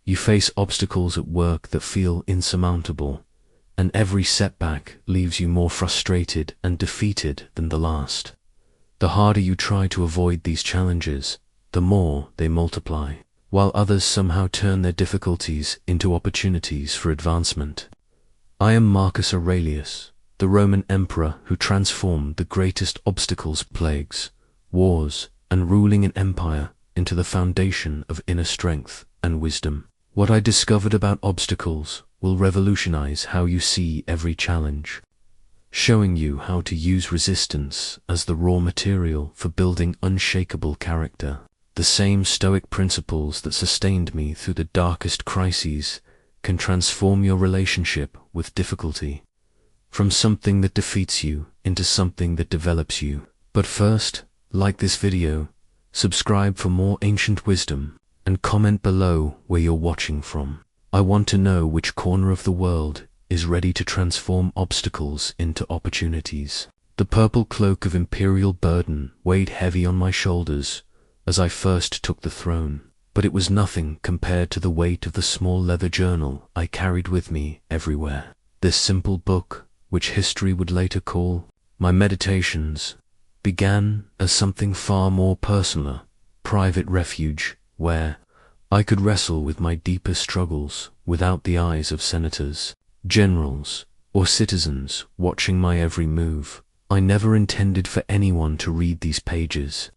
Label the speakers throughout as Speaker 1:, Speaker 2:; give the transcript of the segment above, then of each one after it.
Speaker 1: You face obstacles at work that feel insurmountable, and every setback leaves you more frustrated and defeated than the last. The harder you try to avoid these challenges, the more they multiply, while others somehow turn their difficulties into opportunities for advancement. I am Marcus Aurelius, the Roman emperor who transformed the greatest obstacles, plagues, wars, and ruling an empire into the foundation of inner strength and wisdom. What I discovered about obstacles will revolutionize how you see every challenge, showing you how to use resistance as the raw material for building unshakable character. The same stoic principles that sustained me through the darkest crises can transform your relationship with difficulty, from something that defeats you into something that develops you. But first, like this video, subscribe for more ancient wisdom, and comment below where you're watching from. I want to know which corner of the world is ready to transform obstacles into opportunities. The purple cloak of imperial burden weighed heavy on my shoulders as I first took the throne, but it was nothing compared to the weight of the small leather journal I carried with me everywhere. This simple book, which history would later call my meditations, began as something far more personal, private refuge where I could wrestle with my deepest struggles without the eyes of senators, generals, or citizens watching my every move. I never intended for anyone to read these pages.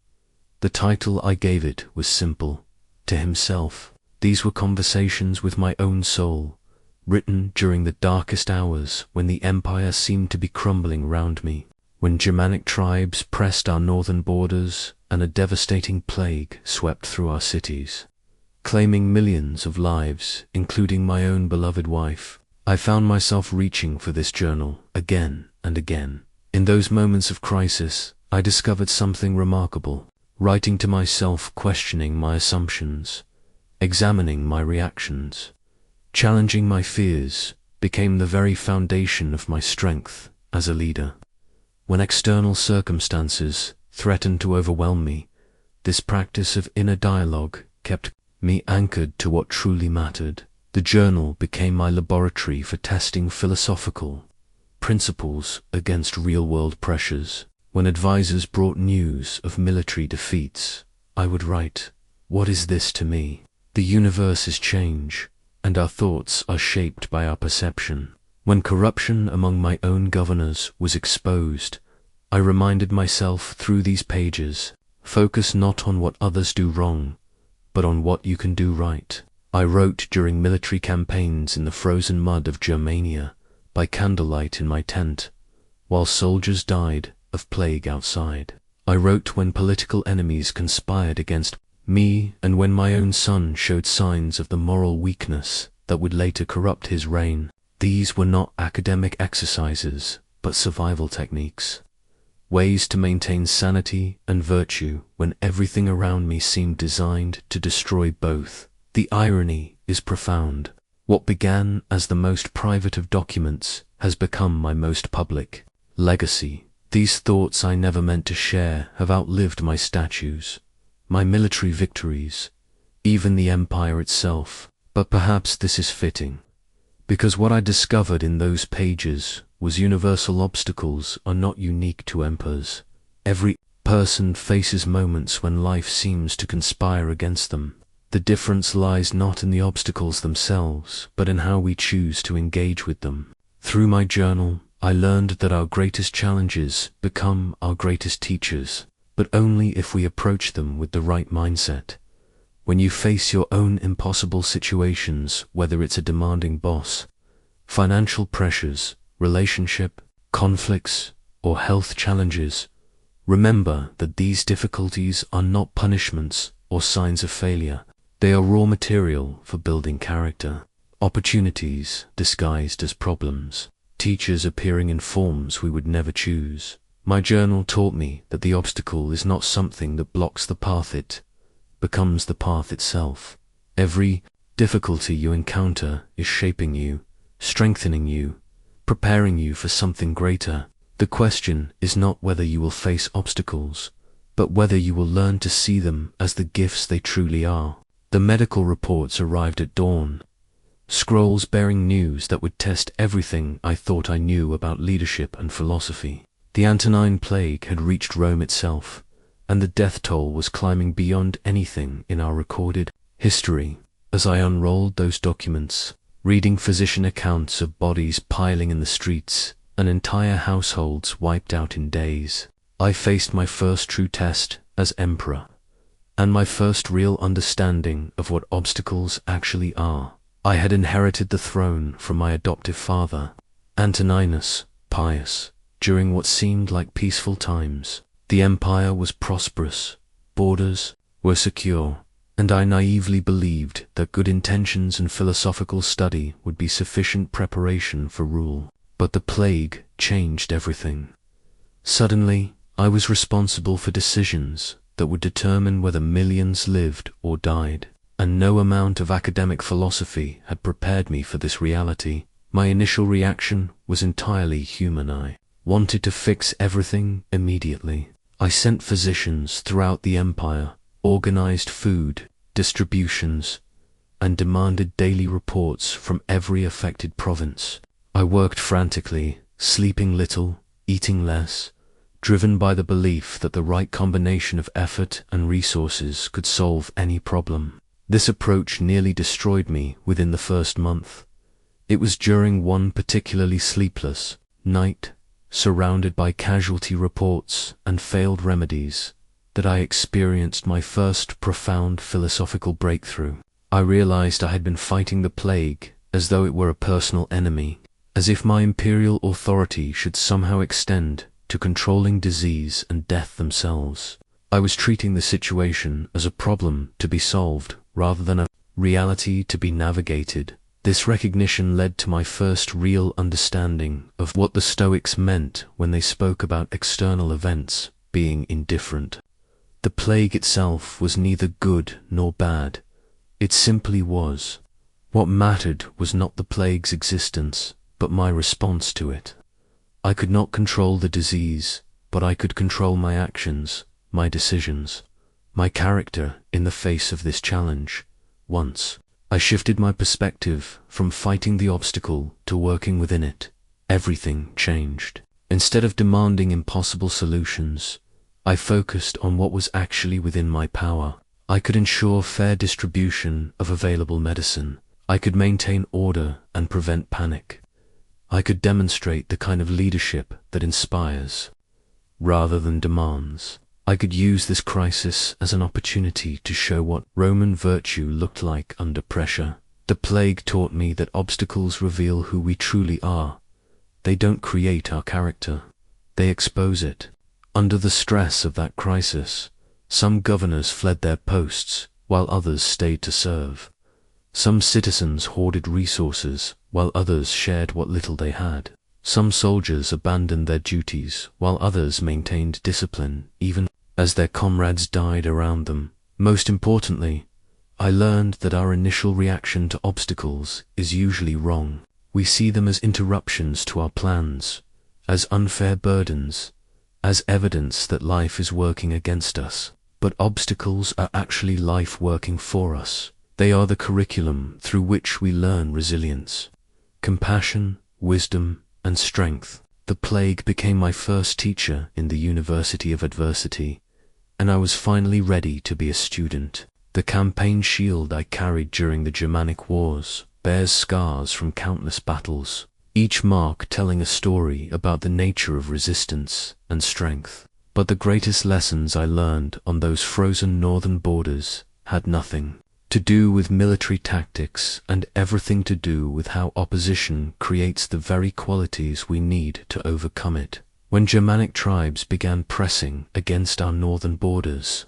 Speaker 1: The title I gave it was simple: To Himself. These were conversations with my own soul, written during the darkest hours when the empire seemed to be crumbling round me, when Germanic tribes pressed our northern borders and a devastating plague swept through our cities, claiming millions of lives, including my own beloved wife. I found myself reaching for this journal again and again. In those moments of crisis, I discovered something remarkable. Writing to myself, questioning my assumptions, examining my reactions, challenging my fears, became the very foundation of my strength as a leader. When external circumstances threatened to overwhelm me, this practice of inner dialogue kept me anchored to what truly mattered. The journal became my laboratory for testing philosophical principles against real-world pressures. When advisors brought news of military defeats, I would write, "What is this to me? The universe is change, and our thoughts are shaped by our perception." When corruption among my own governors was exposed, I reminded myself through these pages, focus not on what others do wrong, but on what you can do right. I wrote during military campaigns in the frozen mud of Germania, by candlelight in my tent, while soldiers died of plague outside. I wrote when political enemies conspired against me, and when my own son showed signs of the moral weakness that would later corrupt his reign. These were not academic exercises, but survival techniques, ways to maintain sanity and virtue when everything around me seemed designed to destroy both. The irony is profound. What began as the most private of documents has become my most public legacy. These thoughts I never meant to share have outlived my statues, my military victories, even the empire itself. But perhaps this is fitting, because what I discovered in those pages was universal. Obstacles are not unique to emperors. Every person faces moments when life seems to conspire against them. The difference lies not in the obstacles themselves, but in how we choose to engage with them. Through my journal, I learned that our greatest challenges become our greatest teachers, but only if we approach them with the right mindset. When you face your own impossible situations, whether it's a demanding boss, financial pressures, relationship, conflicts, or health challenges, remember that these difficulties are not punishments or signs of failure. They are raw material for building character, opportunities disguised as problems, teachers appearing in forms we would never choose. My journal taught me that the obstacle is not something that blocks the path, it becomes the path itself. Every difficulty you encounter is shaping you, strengthening you, preparing you for something greater. The question is not whether you will face obstacles, but whether you will learn to see them as the gifts they truly are. The medical reports arrived at dawn, scrolls bearing news that would test everything I thought I knew about leadership and philosophy. The Antonine Plague had reached Rome itself, and the death toll was climbing beyond anything in our recorded history. As I unrolled those documents, reading physician accounts of bodies piling in the streets and entire households wiped out in days, I faced my first true test as emperor, and my first real understanding of what obstacles actually are. I had inherited the throne from my adoptive father, Antoninus Pius, during what seemed like peaceful times. The empire was prosperous, borders were secure, and I naively believed that good intentions and philosophical study would be sufficient preparation for rule. But the plague changed everything. Suddenly, I was responsible for decisions that would determine whether millions lived or died, and no amount of academic philosophy had prepared me for this reality. My initial reaction was entirely human. I wanted to fix everything immediately. I sent physicians throughout the empire, organized food distributions, and demanded daily reports from every affected province. I worked frantically, sleeping little, eating less, driven by the belief that the right combination of effort and resources could solve any problem. This approach nearly destroyed me within the first month. It was during one particularly sleepless night, surrounded by casualty reports and failed remedies, that I experienced my first profound philosophical breakthrough. I realized I had been fighting the plague as though it were a personal enemy, as if my imperial authority should somehow extend to controlling disease and death themselves. I was treating the situation as a problem to be solved rather than a reality to be navigated. This recognition led to my first real understanding of what the Stoics meant when they spoke about external events being indifferent. The plague itself was neither good nor bad. It simply was. What mattered was not the plague's existence, but my response to it. I could not control the disease, but I could control my actions, my decisions, my character in the face of this challenge. Once I shifted my perspective from fighting the obstacle to working within it, everything changed. Instead of demanding impossible solutions, I focused on what was actually within my power. I could ensure fair distribution of available medicine. I could maintain order and prevent panic. I could demonstrate the kind of leadership that inspires, rather than demands. I could use this crisis as an opportunity to show what Roman virtue looked like under pressure. The plague taught me that obstacles reveal who we truly are. They don't create our character. They expose it. Under the stress of that crisis, some governors fled their posts, while others stayed to serve. Some citizens hoarded resources, while others shared what little they had. Some soldiers abandoned their duties, while others maintained discipline, even as their comrades died around them. Most importantly, I learned that our initial reaction to obstacles is usually wrong. We see them as interruptions to our plans, as unfair burdens, as evidence that life is working against us. But obstacles are actually life working for us. They are the curriculum through which we learn resilience, compassion, wisdom, and strength. The plague became my first teacher in the University of Adversity, and I was finally ready to be a student. The campaign shield I carried during the Germanic Wars bears scars from countless battles, each mark telling a story about the nature of resistance and strength. But the greatest lessons I learned on those frozen northern borders had nothing to do with military tactics and everything to do with how opposition creates the very qualities we need to overcome it. When Germanic tribes began pressing against our northern borders,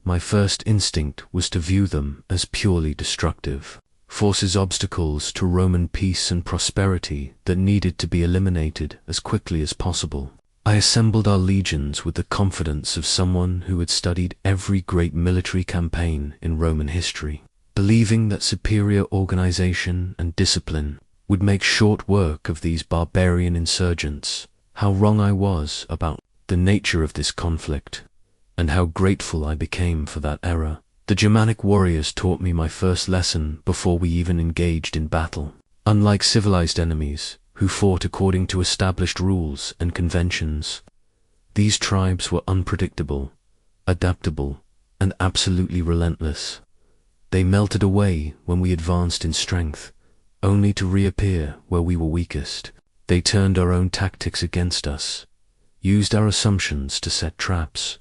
Speaker 1: my first instinct was to view them as purely destructive forces, obstacles to Roman peace and prosperity that needed to be eliminated as quickly as possible. I assembled our legions with the confidence of someone who had studied every great military campaign in Roman history, believing that superior organization and discipline would make short work of these barbarian insurgents. How wrong I was about the nature of this conflict, and how grateful I became for that error. The Germanic warriors taught me my first lesson before we even engaged in battle. Unlike civilized enemies, who fought according to established rules and conventions, these tribes were unpredictable, adaptable, and absolutely relentless. They melted away when we advanced in strength, only to reappear where we were weakest. They turned our own tactics against us, used our assumptions to set traps,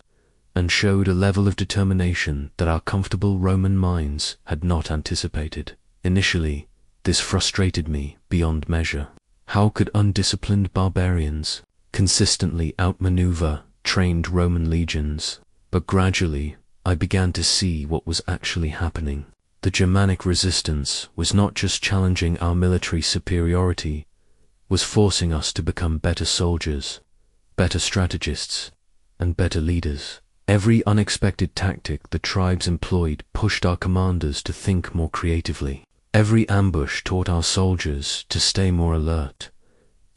Speaker 1: and showed a level of determination that our comfortable Roman minds had not anticipated. Initially, this frustrated me beyond measure. How could undisciplined barbarians consistently outmaneuver trained Roman legions? But gradually, I began to see what was actually happening. The Germanic resistance was not just challenging our military superiority, was forcing us to become better soldiers, better strategists, and better leaders. Every unexpected tactic the tribes employed pushed our commanders to think more creatively. Every ambush taught our soldiers to stay more alert.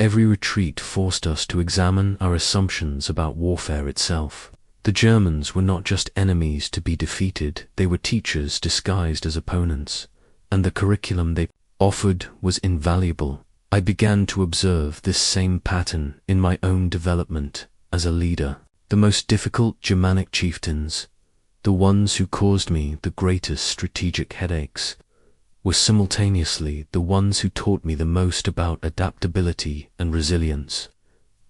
Speaker 1: Every retreat forced us to examine our assumptions about warfare itself. The Germans were not just enemies to be defeated, they were teachers disguised as opponents, and the curriculum they offered was invaluable. I began to observe this same pattern in my own development as a leader. The most difficult Germanic chieftains, the ones who caused me the greatest strategic headaches, were simultaneously the ones who taught me the most about adaptability and resilience.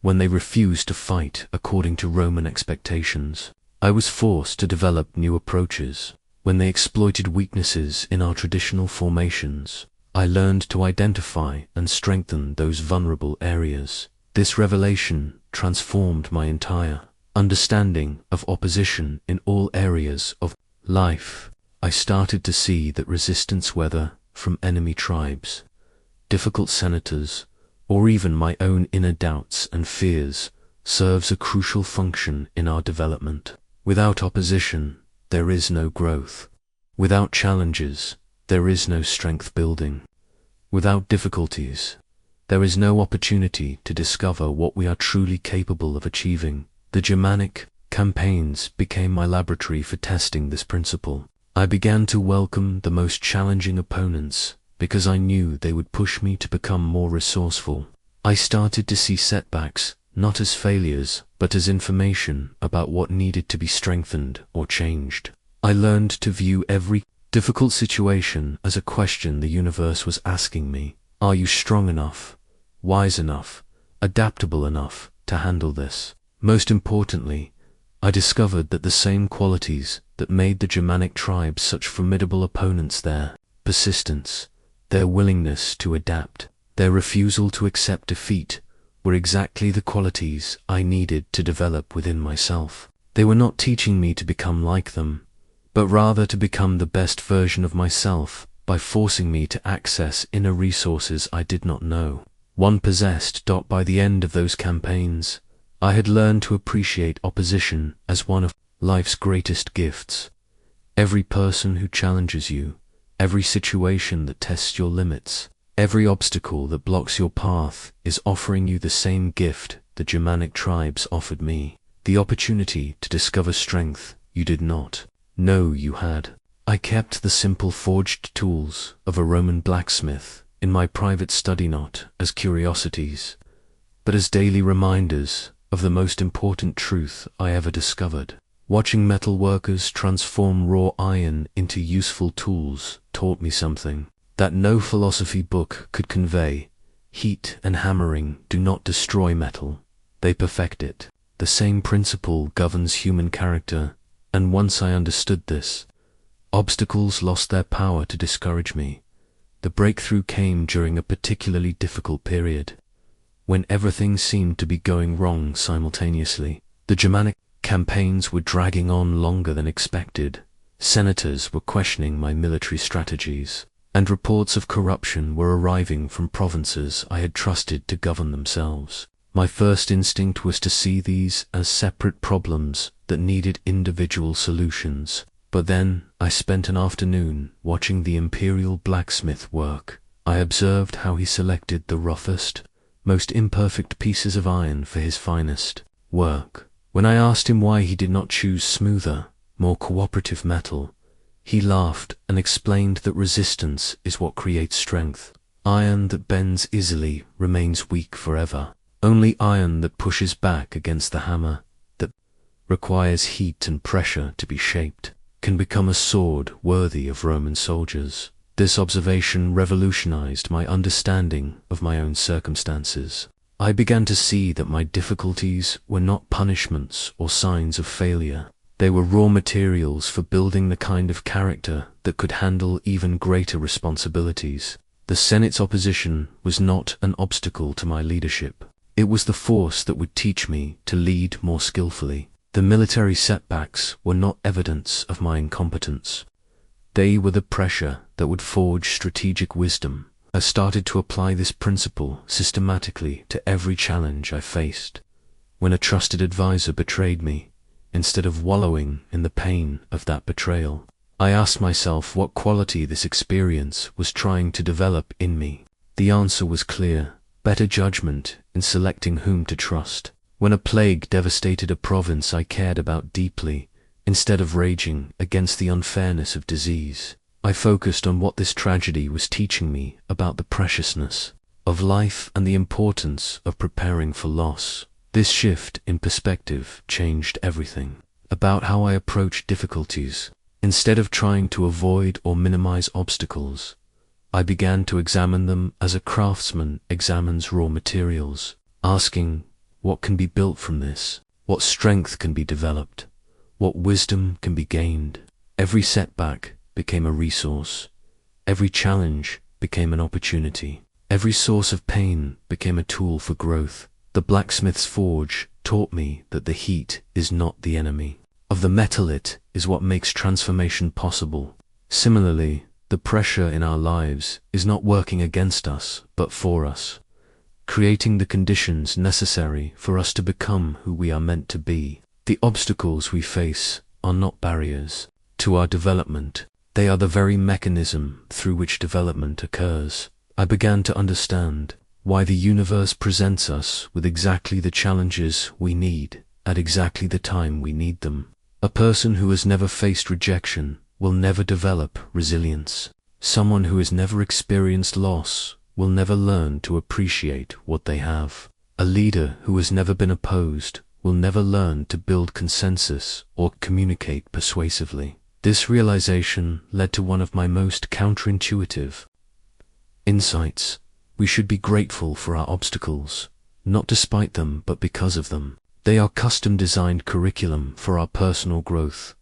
Speaker 1: When they refused to fight according to Roman expectations, I was forced to develop new approaches. When they exploited weaknesses in our traditional formations, I learned to identify and strengthen those vulnerable areas. This revelation transformed my entire understanding of opposition in all areas of life. I started to see that resistance, whether from enemy tribes, difficult senators, or even my own inner doubts and fears, serves a crucial function in our development. Without opposition, there is no growth. Without challenges, there is no strength building. Without difficulties, there is no opportunity to discover what we are truly capable of achieving. The Germanic campaigns became my laboratory for testing this principle. I began to welcome the most challenging opponents because I knew they would push me to become more resourceful. I started to see setbacks not as failures, but as information about what needed to be strengthened or changed. I learned to view every difficult situation as a question the universe was asking me. Are you strong enough, wise enough, adaptable enough to handle this? Most importantly, I discovered that the same qualities that made the Germanic tribes such formidable opponents, their persistence, their willingness to adapt, their refusal to accept defeat, were exactly the qualities I needed to develop within myself. They were not teaching me to become like them, but rather to become the best version of myself by forcing me to access inner resources I did not know one possessed. By the end of those campaigns, I had learned to appreciate opposition as one of life's greatest gifts. Every person who challenges you, every situation that tests your limits, every obstacle that blocks your path is offering you the same gift the Germanic tribes offered me, the opportunity to discover strength you did not know you had. I kept the simple forged tools of a Roman blacksmith in my private study not as curiosities, but as daily reminders of the most important truth I ever discovered. Watching metal workers transform raw iron into useful tools taught me something that no philosophy book could convey. Heat and hammering do not destroy metal, they perfect it. The same principle governs human character, and once I understood this, obstacles lost their power to discourage me. The breakthrough came during a particularly difficult period, when everything seemed to be going wrong simultaneously. The Germanic campaigns were dragging on longer than expected. Senators were questioning my military strategies, and reports of corruption were arriving from provinces I had trusted to govern themselves. My first instinct was to see these as separate problems that needed individual solutions. But then I spent an afternoon watching the imperial blacksmith work. I observed how he selected the roughest, most imperfect pieces of iron for his finest work. When I asked him why he did not choose smoother, more cooperative metal, He laughed and explained that resistance is what creates strength. Iron that bends easily remains weak forever. Only iron that pushes back against the hammer, that requires heat and pressure to be shaped, can become a sword worthy of Roman soldiers. This observation revolutionized my understanding of my own circumstances. I began to see that my difficulties were not punishments or signs of failure. They were raw materials for building the kind of character that could handle even greater responsibilities. The Senate's opposition was not an obstacle to my leadership. It was the force that would teach me to lead more skillfully. The military setbacks were not evidence of my incompetence. They were the pressure that would forge strategic wisdom. I started to apply this principle systematically to every challenge I faced. When a trusted advisor betrayed me, instead of wallowing in the pain of that betrayal, I asked myself what quality this experience was trying to develop in me. The answer was clear: better judgment in selecting whom to trust. When a plague devastated a province I cared about deeply, instead of raging against the unfairness of disease, I focused on what this tragedy was teaching me about the preciousness of life and the importance of preparing for loss. This shift in perspective changed everything about how I approached difficulties. Instead of trying to avoid or minimize obstacles, I began to examine them as a craftsman examines raw materials, asking, what can be built from this? What strength can be developed? What wisdom can be gained? Every setback became a resource. Every challenge became an opportunity. Every source of pain became a tool for growth. The blacksmith's forge taught me that the heat is not the enemy of the metal. It is what makes transformation possible. Similarly, the pressure in our lives is not working against us, but for us, creating the conditions necessary for us to become who we are meant to be. The obstacles we face are not barriers to our development. They are the very mechanism through which development occurs. I began to understand why the universe presents us with exactly the challenges we need at exactly the time we need them. A person who has never faced rejection will never develop resilience. Someone who has never experienced loss will never learn to appreciate what they have. A leader who has never been opposed will never learn to build consensus or communicate persuasively. This realization led to one of my most counterintuitive insights. We should be grateful for our obstacles, not despite them, but because of them. They are custom-designed curriculum for our personal growth,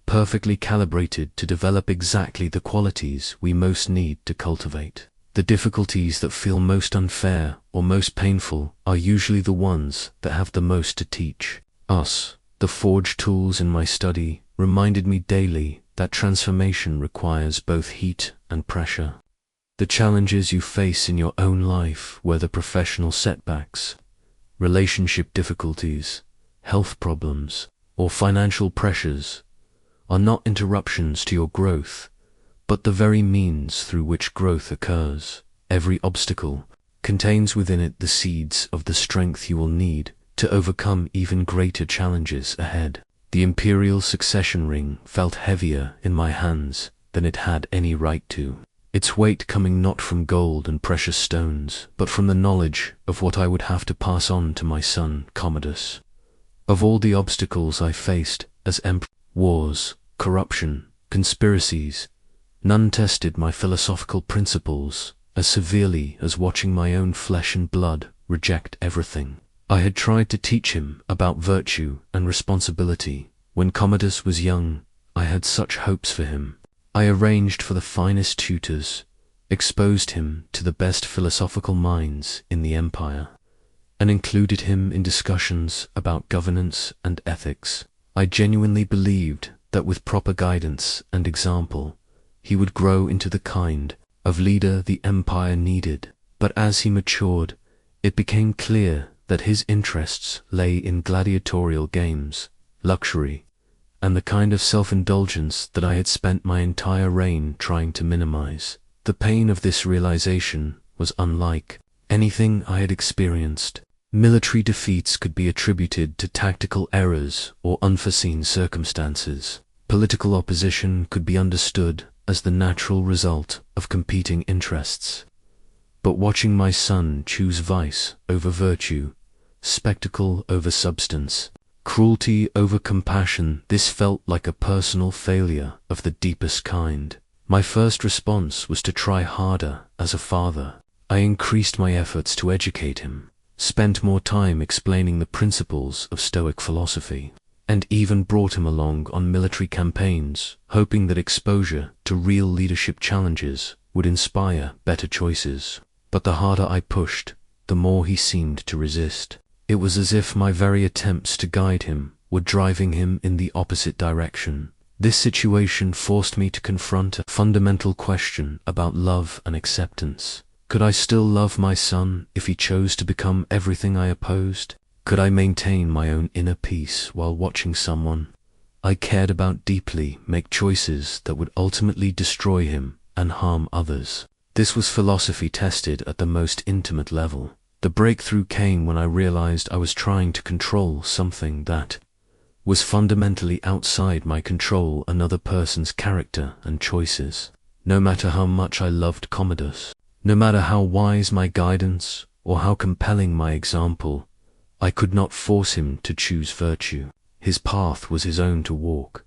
Speaker 1: perfectly calibrated to develop exactly the qualities we most need to cultivate. The difficulties that feel most unfair or most painful are usually the ones that have the most to teach us. The forged tools in my study reminded me daily that transformation requires both heat and pressure. The challenges you face in your own life, whether professional setbacks, relationship difficulties, health problems, or financial pressures, are not interruptions to your growth, but the very means through which growth occurs. Every obstacle contains within it the seeds of the strength you will need to overcome even greater challenges ahead. The imperial succession ring felt heavier in my hands than it had any right to, its weight coming not from gold and precious stones, but from the knowledge of what I would have to pass on to my son, Commodus. Of all the obstacles I faced as emperor, wars, corruption, conspiracies, none tested my philosophical principles as severely as watching my own flesh and blood reject everything. I had tried to teach him about virtue and responsibility. When Commodus was young, I had such hopes for him. I arranged for the finest tutors, exposed him to the best philosophical minds in the empire, and included him in discussions about governance and ethics. I genuinely believed that with proper guidance and example, he would grow into the kind of leader the empire needed. But as he matured, it became clear that his interests lay in gladiatorial games, luxury, and the kind of self-indulgence that I had spent my entire reign trying to minimize. The pain of this realization was unlike anything I had experienced. Military defeats could be attributed to tactical errors or unforeseen circumstances. Political opposition could be understood as the natural result of competing interests. But watching my son choose vice over virtue, spectacle over substance, cruelty over compassion, this felt like a personal failure of the deepest kind. My first response was to try harder as a father. I increased my efforts to educate him, spent more time explaining the principles of Stoic philosophy, and even brought him along on military campaigns, hoping that exposure to real leadership challenges would inspire better choices. But the harder I pushed, the more he seemed to resist. It was as if my very attempts to guide him were driving him in the opposite direction. This situation forced me to confront a fundamental question about love and acceptance. Could I still love my son if he chose to become everything I opposed? Could I maintain my own inner peace while watching someone I cared about deeply make choices that would ultimately destroy him and harm others? This was philosophy tested at the most intimate level. The breakthrough came when I realized I was trying to control something that was fundamentally outside my control, another person's character and choices. No matter how much I loved Commodus, no matter how wise my guidance or how compelling my example, I could not force him to choose virtue. His path was his own to walk,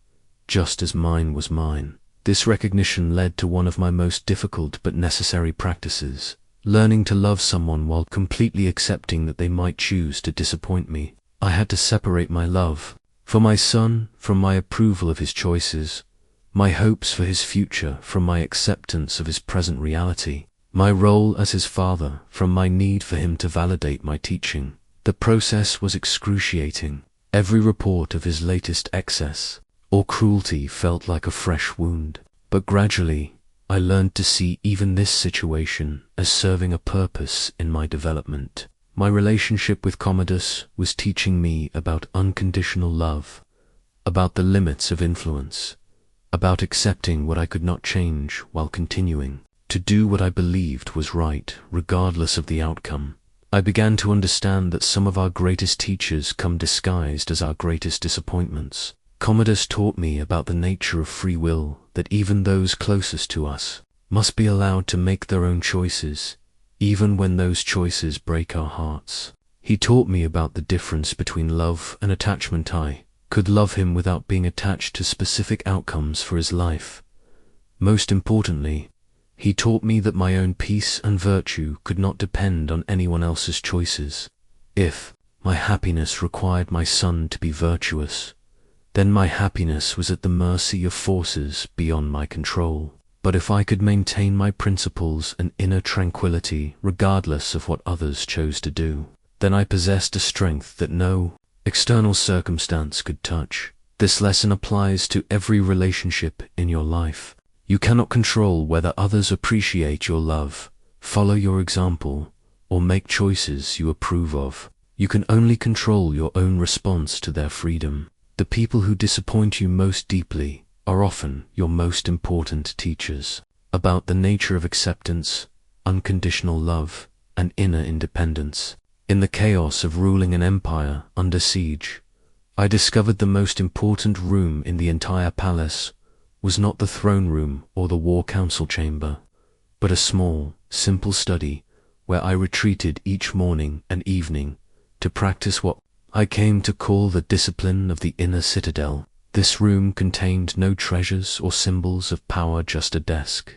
Speaker 1: just as mine was mine. This recognition led to one of my most difficult but necessary practices, learning to love someone while completely accepting that they might choose to disappoint me. I had to separate my love for my son from my approval of his choices, my hopes for his future from my acceptance of his present reality, my role as his father from my need for him to validate my teaching. The process was excruciating. Every report of his latest excess or cruelty felt like a fresh wound. But gradually, I learned to see even this situation as serving a purpose in my development. My relationship with Commodus was teaching me about unconditional love, about the limits of influence, about accepting what I could not change while continuing to do what I believed was right, regardless of the outcome. I began to understand that some of our greatest teachers come disguised as our greatest disappointments. Commodus taught me about the nature of free will, that even those closest to us must be allowed to make their own choices, even when those choices break our hearts. He taught me about the difference between love and attachment. I could love him without being attached to specific outcomes for his life. Most importantly, he taught me that my own peace and virtue could not depend on anyone else's choices. If my happiness required my son to be virtuous, then my happiness was at the mercy of forces beyond my control. But if I could maintain my principles and inner tranquility regardless of what others chose to do, then I possessed a strength that no external circumstance could touch. This lesson applies to every relationship in your life. You cannot control whether others appreciate your love, follow your example, or make choices you approve of. You can only control your own response to their freedom. The people who disappoint you most deeply are often your most important teachers about the nature of acceptance, unconditional love, and inner independence. In the chaos of ruling an empire under siege, I discovered the most important room in the entire palace was not the throne room or the war council chamber, but a small, simple study where I retreated each morning and evening to practice what I came to call the discipline of the inner citadel. This room contained no treasures or symbols of power, just a desk,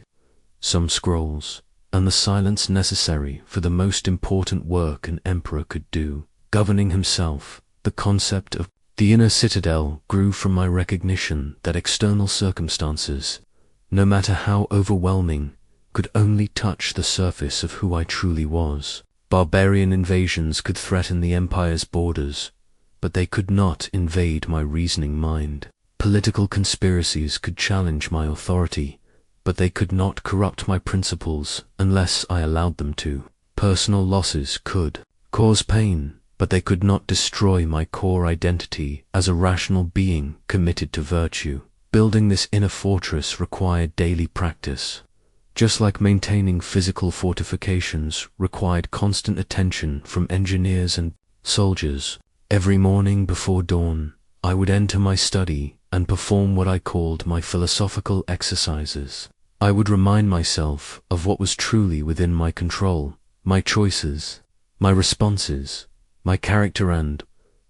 Speaker 1: some scrolls, and the silence necessary for the most important work an emperor could do, governing himself. The concept of the inner citadel grew from my recognition that external circumstances, no matter how overwhelming, could only touch the surface of who I truly was. Barbarian invasions could threaten the empire's borders, but they could not invade my reasoning mind. Political conspiracies could challenge my authority, but they could not corrupt my principles unless I allowed them to. Personal losses could cause pain, but they could not destroy my core identity as a rational being committed to virtue. Building this inner fortress required daily practice. Just like maintaining physical fortifications required constant attention from engineers and soldiers. Every morning before dawn, I would enter my study and perform what I called my philosophical exercises. I would remind myself of what was truly within my control, my choices, my responses, my character, and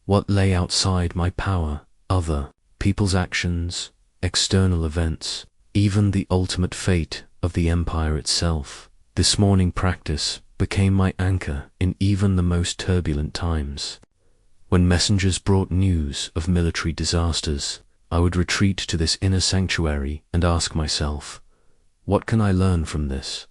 Speaker 1: what lay outside my power, other people's actions, external events, even the ultimate fate of the empire itself. This morning practice became my anchor in even the most turbulent times. When messengers brought news of military disasters, I would retreat to this inner sanctuary and ask myself, what can I learn from this?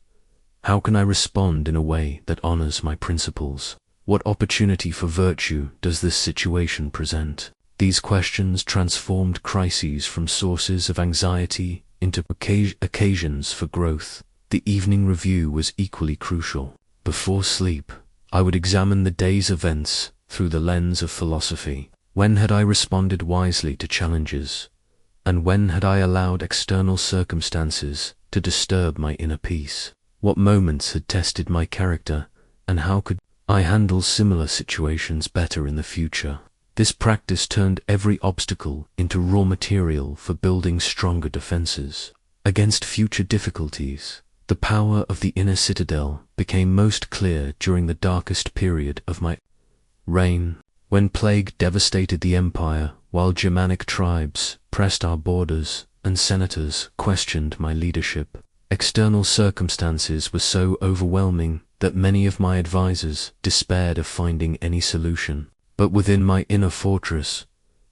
Speaker 1: How can I respond in a way that honors my principles? What opportunity for virtue does this situation present? These questions transformed crises from sources of anxiety into occasions for growth. The evening review was equally crucial. Before sleep, I would examine the day's events through the lens of philosophy. When had I responded wisely to challenges? And when had I allowed external circumstances to disturb my inner peace? What moments had tested my character, and how could I handle similar situations better in the future? This practice turned every obstacle into raw material for building stronger defenses against future difficulties. The power of the inner citadel became most clear during the darkest period of my reign, when plague devastated the empire, while Germanic tribes pressed our borders and senators questioned my leadership. External circumstances were so overwhelming that many of my advisors despaired of finding any solution. But within my inner fortress,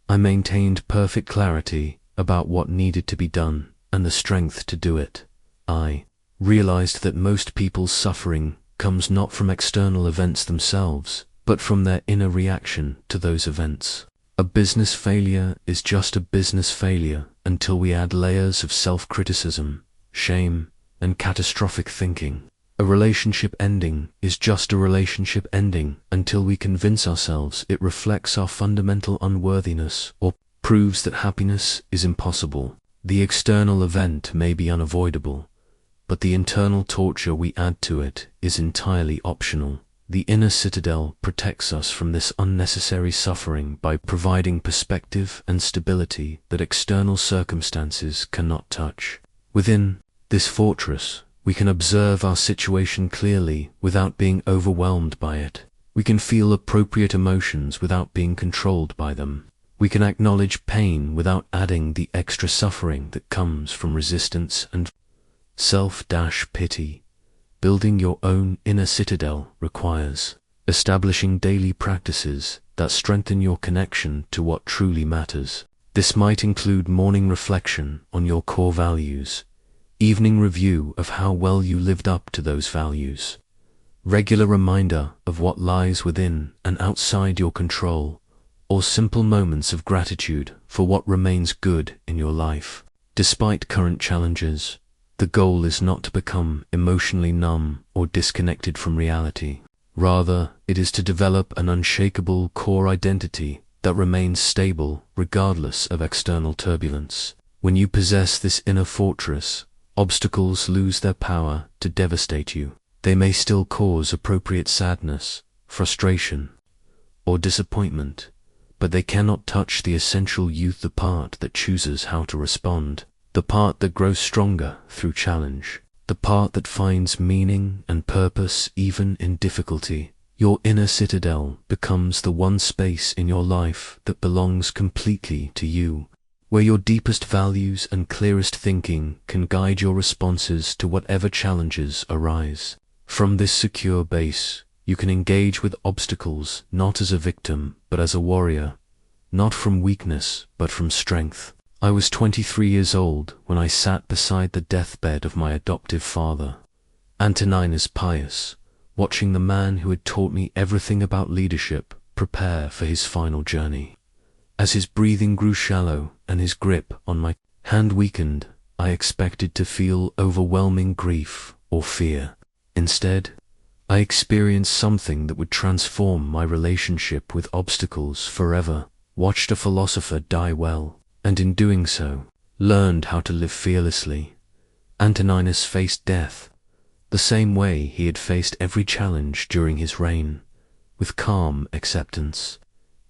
Speaker 1: I maintained perfect clarity about what needed to be done and the strength to do it. I realized that most people's suffering comes not from external events themselves, but from their inner reaction to those events. A business failure is just a business failure until we add layers of self-criticism, shame, and catastrophic thinking. A relationship ending is just a relationship ending until we convince ourselves it reflects our fundamental unworthiness or proves that happiness is impossible. The external event may be unavoidable, but the internal torture we add to it is entirely optional. The inner citadel protects us from this unnecessary suffering by providing perspective and stability that external circumstances cannot touch. Within this fortress, we can observe our situation clearly without being overwhelmed by it. We can feel appropriate emotions without being controlled by them. We can acknowledge pain without adding the extra suffering that comes from resistance and self-pity. Building your own inner citadel requires establishing daily practices that strengthen your connection to what truly matters. This might include morning reflection on your core values, evening review of how well you lived up to those values, regular reminder of what lies within and outside your control, or simple moments of gratitude for what remains good in your life. Despite current challenges, the goal is not to become emotionally numb or disconnected from reality. Rather, it is to develop an unshakable core identity that remains stable regardless of external turbulence. When you possess this inner fortress, obstacles lose their power to devastate you. They may still cause appropriate sadness, frustration, or disappointment, but they cannot touch the essential you, the part that chooses how to respond, the part that grows stronger through challenge, the part that finds meaning and purpose even in difficulty. Your inner citadel becomes the one space in your life that belongs completely to you, where your deepest values and clearest thinking can guide your responses to whatever challenges arise. From this secure base, you can engage with obstacles not as a victim, but as a warrior, not from weakness, but from strength. I was 23 years old when I sat beside the deathbed of my adoptive father, Antoninus Pius, watching the man who had taught me everything about leadership prepare for his final journey. As his breathing grew shallow and his grip on my hand weakened, I expected to feel overwhelming grief or fear. Instead, I experienced something that would transform my relationship with obstacles forever, watched a philosopher die well, and in doing so, learned how to live fearlessly. Antoninus faced death the same way he had faced every challenge during his reign, with calm acceptance,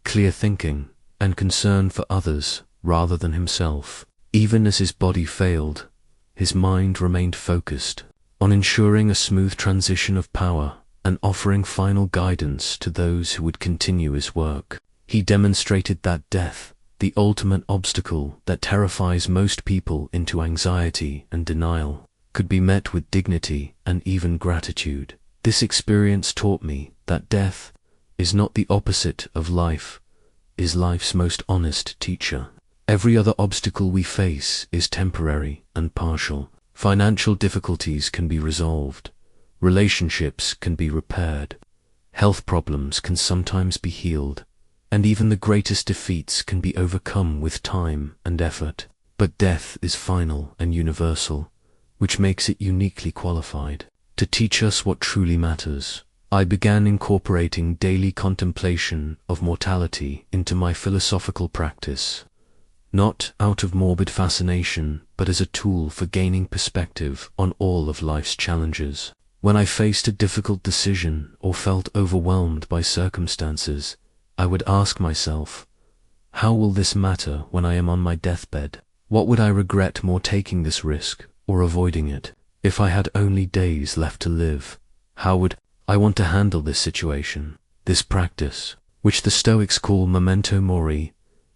Speaker 1: clear thinking, and concern for others rather than himself. Even as his body failed, his mind remained focused on ensuring a smooth transition of power and offering final guidance to those who would continue his work. He demonstrated that death, the ultimate obstacle that terrifies most people into anxiety and denial, could be met with dignity and even gratitude. This experience taught me that death is not the opposite of life, is life's most honest teacher. Every other obstacle we face is temporary and partial. Financial difficulties can be resolved, relationships can be repaired, health problems can sometimes be healed, and even the greatest defeats can be overcome with time and effort. But death is final and universal, which makes it uniquely qualified to teach us what truly matters. I began incorporating daily contemplation of mortality into my philosophical practice, not out of morbid fascination, but as a tool for gaining perspective on all of life's challenges. When I faced a difficult decision or felt overwhelmed by circumstances, I would ask myself, how will this matter when I am on my deathbed? What would I regret more, taking this risk or avoiding it? If I had only days left to live, how would I want to handle this situation? This practice, which the Stoics call memento mori,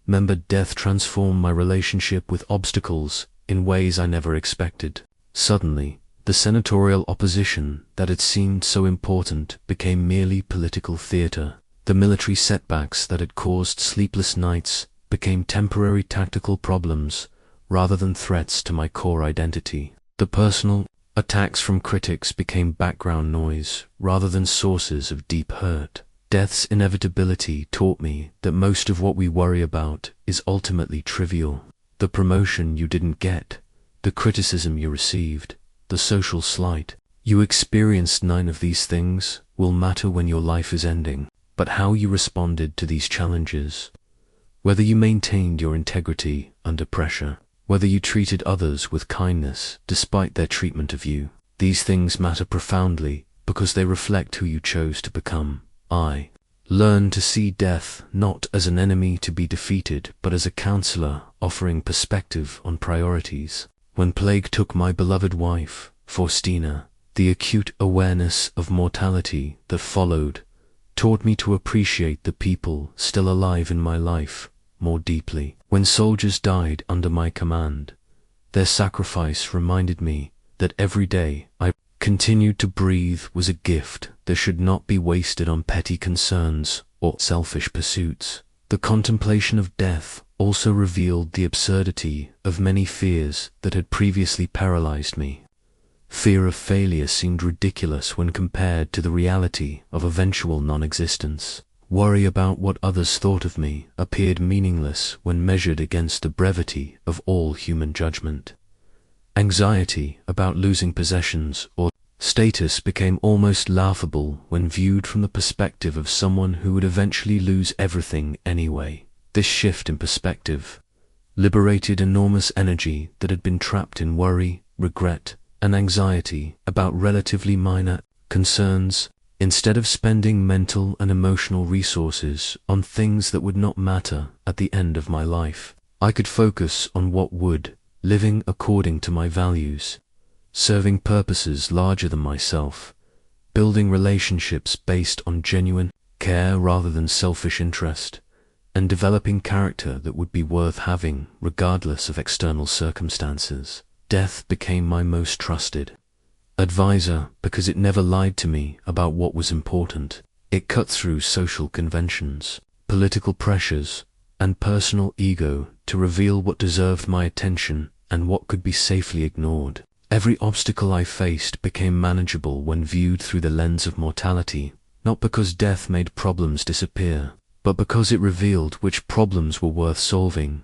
Speaker 1: remembered death, transformed my relationship with obstacles in ways I never expected. Suddenly, the senatorial opposition that had seemed so important became merely political theater. The military setbacks that had caused sleepless nights became temporary tactical problems rather than threats to my core identity. The personal attacks from critics became background noise rather than sources of deep hurt. Death's inevitability taught me that most of what we worry about is ultimately trivial. The promotion you didn't get, the criticism you received, the social slight you experienced, none of these things will matter when your life is ending. But how you responded to these challenges, whether you maintained your integrity under pressure, whether you treated others with kindness despite their treatment of you, these things matter profoundly because they reflect who you chose to become. I learned to see death not as an enemy to be defeated, but as a counselor offering perspective on priorities. When plague took my beloved wife, Faustina, the acute awareness of mortality that followed taught me to appreciate the people still alive in my life more deeply. When soldiers died under my command, their sacrifice reminded me that every day I continued to breathe was a gift that should not be wasted on petty concerns or selfish pursuits. The contemplation of death also revealed the absurdity of many fears that had previously paralyzed me. Fear of failure seemed ridiculous when compared to the reality of eventual non-existence. Worry about what others thought of me appeared meaningless when measured against the brevity of all human judgment. Anxiety about losing possessions or status became almost laughable when viewed from the perspective of someone who would eventually lose everything anyway. This shift in perspective liberated enormous energy that had been trapped in worry, regret, and anxiety about relatively minor concerns. Instead of spending mental and emotional resources on things that would not matter at the end of my life, I could focus on what would, living according to my values, serving purposes larger than myself, building relationships based on genuine care rather than selfish interest, and developing character that would be worth having regardless of external circumstances. Death became my most trusted advisor because it never lied to me about what was important. It cut through social conventions, political pressures, and personal ego to reveal what deserved my attention and what could be safely ignored. Every obstacle I faced became manageable when viewed through the lens of mortality, not because death made problems disappear, but because it revealed which problems were worth solving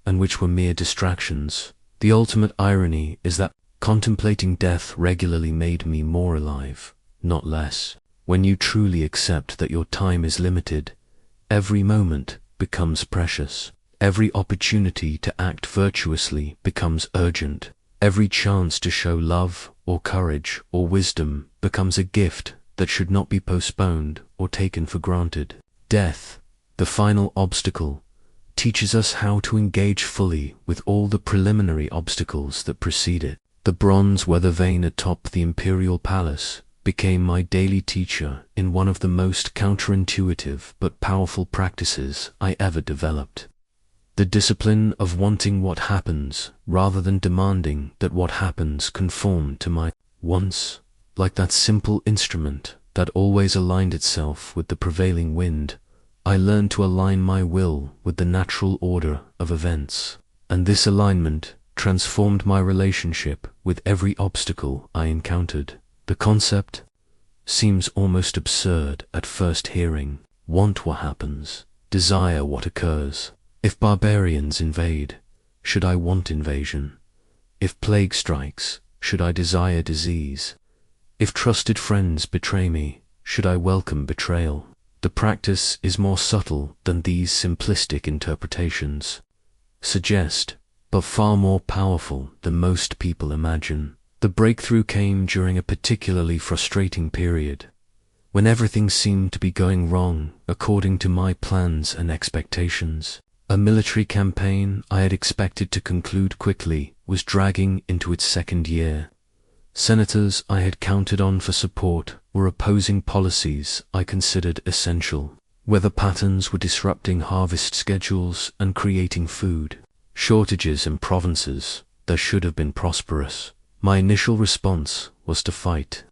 Speaker 1: and which were mere distractions. The ultimate irony is that contemplating death regularly made me more alive, not less. When you truly accept that your time is limited, every moment becomes precious. Every opportunity to act virtuously becomes urgent. Every chance to show love or courage or wisdom becomes a gift that should not be postponed or taken for granted. Death, the final obstacle, teaches us how to engage fully with all the preliminary obstacles that precede it. The bronze weather vane atop the imperial palace became my daily teacher in one of the most counterintuitive but powerful practices I ever developed. The discipline of wanting what happens rather than demanding that what happens conform to my wants. Like that simple instrument that always aligned itself with the prevailing wind, I learned to align my will with the natural order of events, and this alignment transformed my relationship with every obstacle I encountered. The concept seems almost absurd at first hearing. Want what happens, desire what occurs. If barbarians invade, should I want invasion? If plague strikes, should I desire disease? If trusted friends betray me, should I welcome betrayal? The practice is more subtle than these simplistic interpretations suggest, but far more powerful than most people imagine. The breakthrough came during a particularly frustrating period, when everything seemed to be going wrong according to my plans and expectations. A military campaign I had expected to conclude quickly was dragging into its second year. Senators I had counted on for support were opposing policies I considered essential. Weather patterns were disrupting harvest schedules and creating food shortages in provinces that should have been prosperous. My initial response was to fight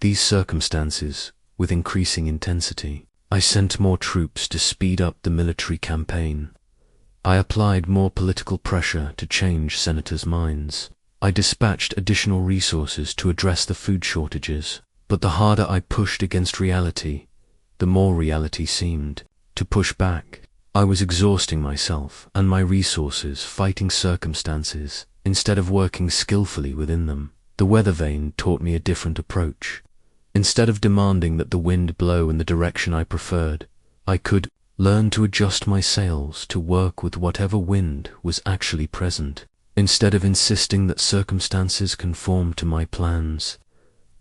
Speaker 1: these circumstances with increasing intensity. I sent more troops to speed up the military campaign. I applied more political pressure to change senators' minds. I dispatched additional resources to address the food shortages. But the harder I pushed against reality, the more reality seemed to push back. I was exhausting myself and my resources fighting circumstances instead of working skillfully within them. The weather vane taught me a different approach. Instead of demanding that the wind blow in the direction I preferred, I could learn to adjust my sails to work with whatever wind was actually present. Instead of insisting that circumstances conform to my plans,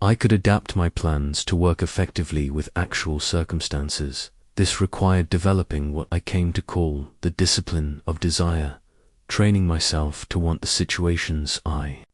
Speaker 1: I could adapt my plans to work effectively with actual circumstances. This required developing what I came to call the discipline of desire, training myself to want the situations I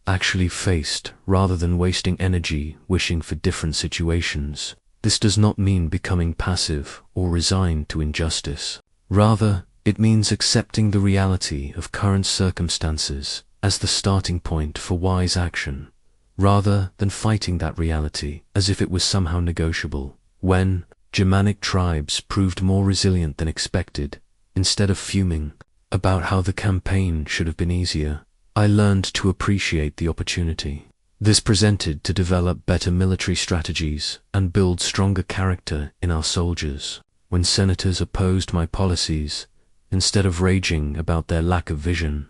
Speaker 1: actually faced rather than wasting energy wishing for different situations. This does not mean becoming passive or resigned to injustice. Rather, it means accepting the reality of current circumstances as the starting point for wise action, rather than fighting that reality as if it was somehow negotiable. When Germanic tribes proved more resilient than expected, instead of fuming about how the campaign should have been easier, I learned to appreciate the opportunity this presented to develop better military strategies and build stronger character in our soldiers. When senators opposed my policies, instead of raging about their lack of vision,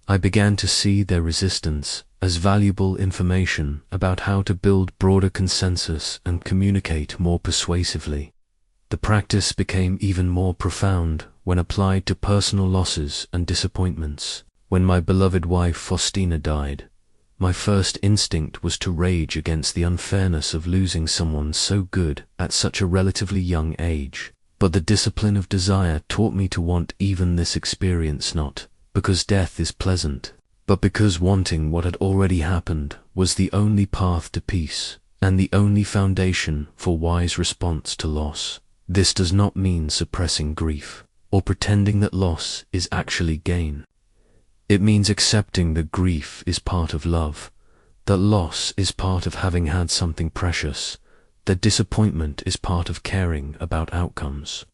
Speaker 1: I began to see their resistance as valuable information about how to build broader consensus and communicate more persuasively. The practice became even more profound when applied to personal losses and disappointments. When my beloved wife Faustina died, my first instinct was to rage against the unfairness of losing someone so good at such a relatively young age. But the discipline of desire taught me to want even this experience, not because death is pleasant, but because wanting what had already happened was the only path to peace and the only foundation for wise response to loss. This does not mean suppressing grief or pretending that loss is actually gain. It means accepting that grief is part of love, that loss is part of having had something precious, that disappointment is part of caring about outcomes.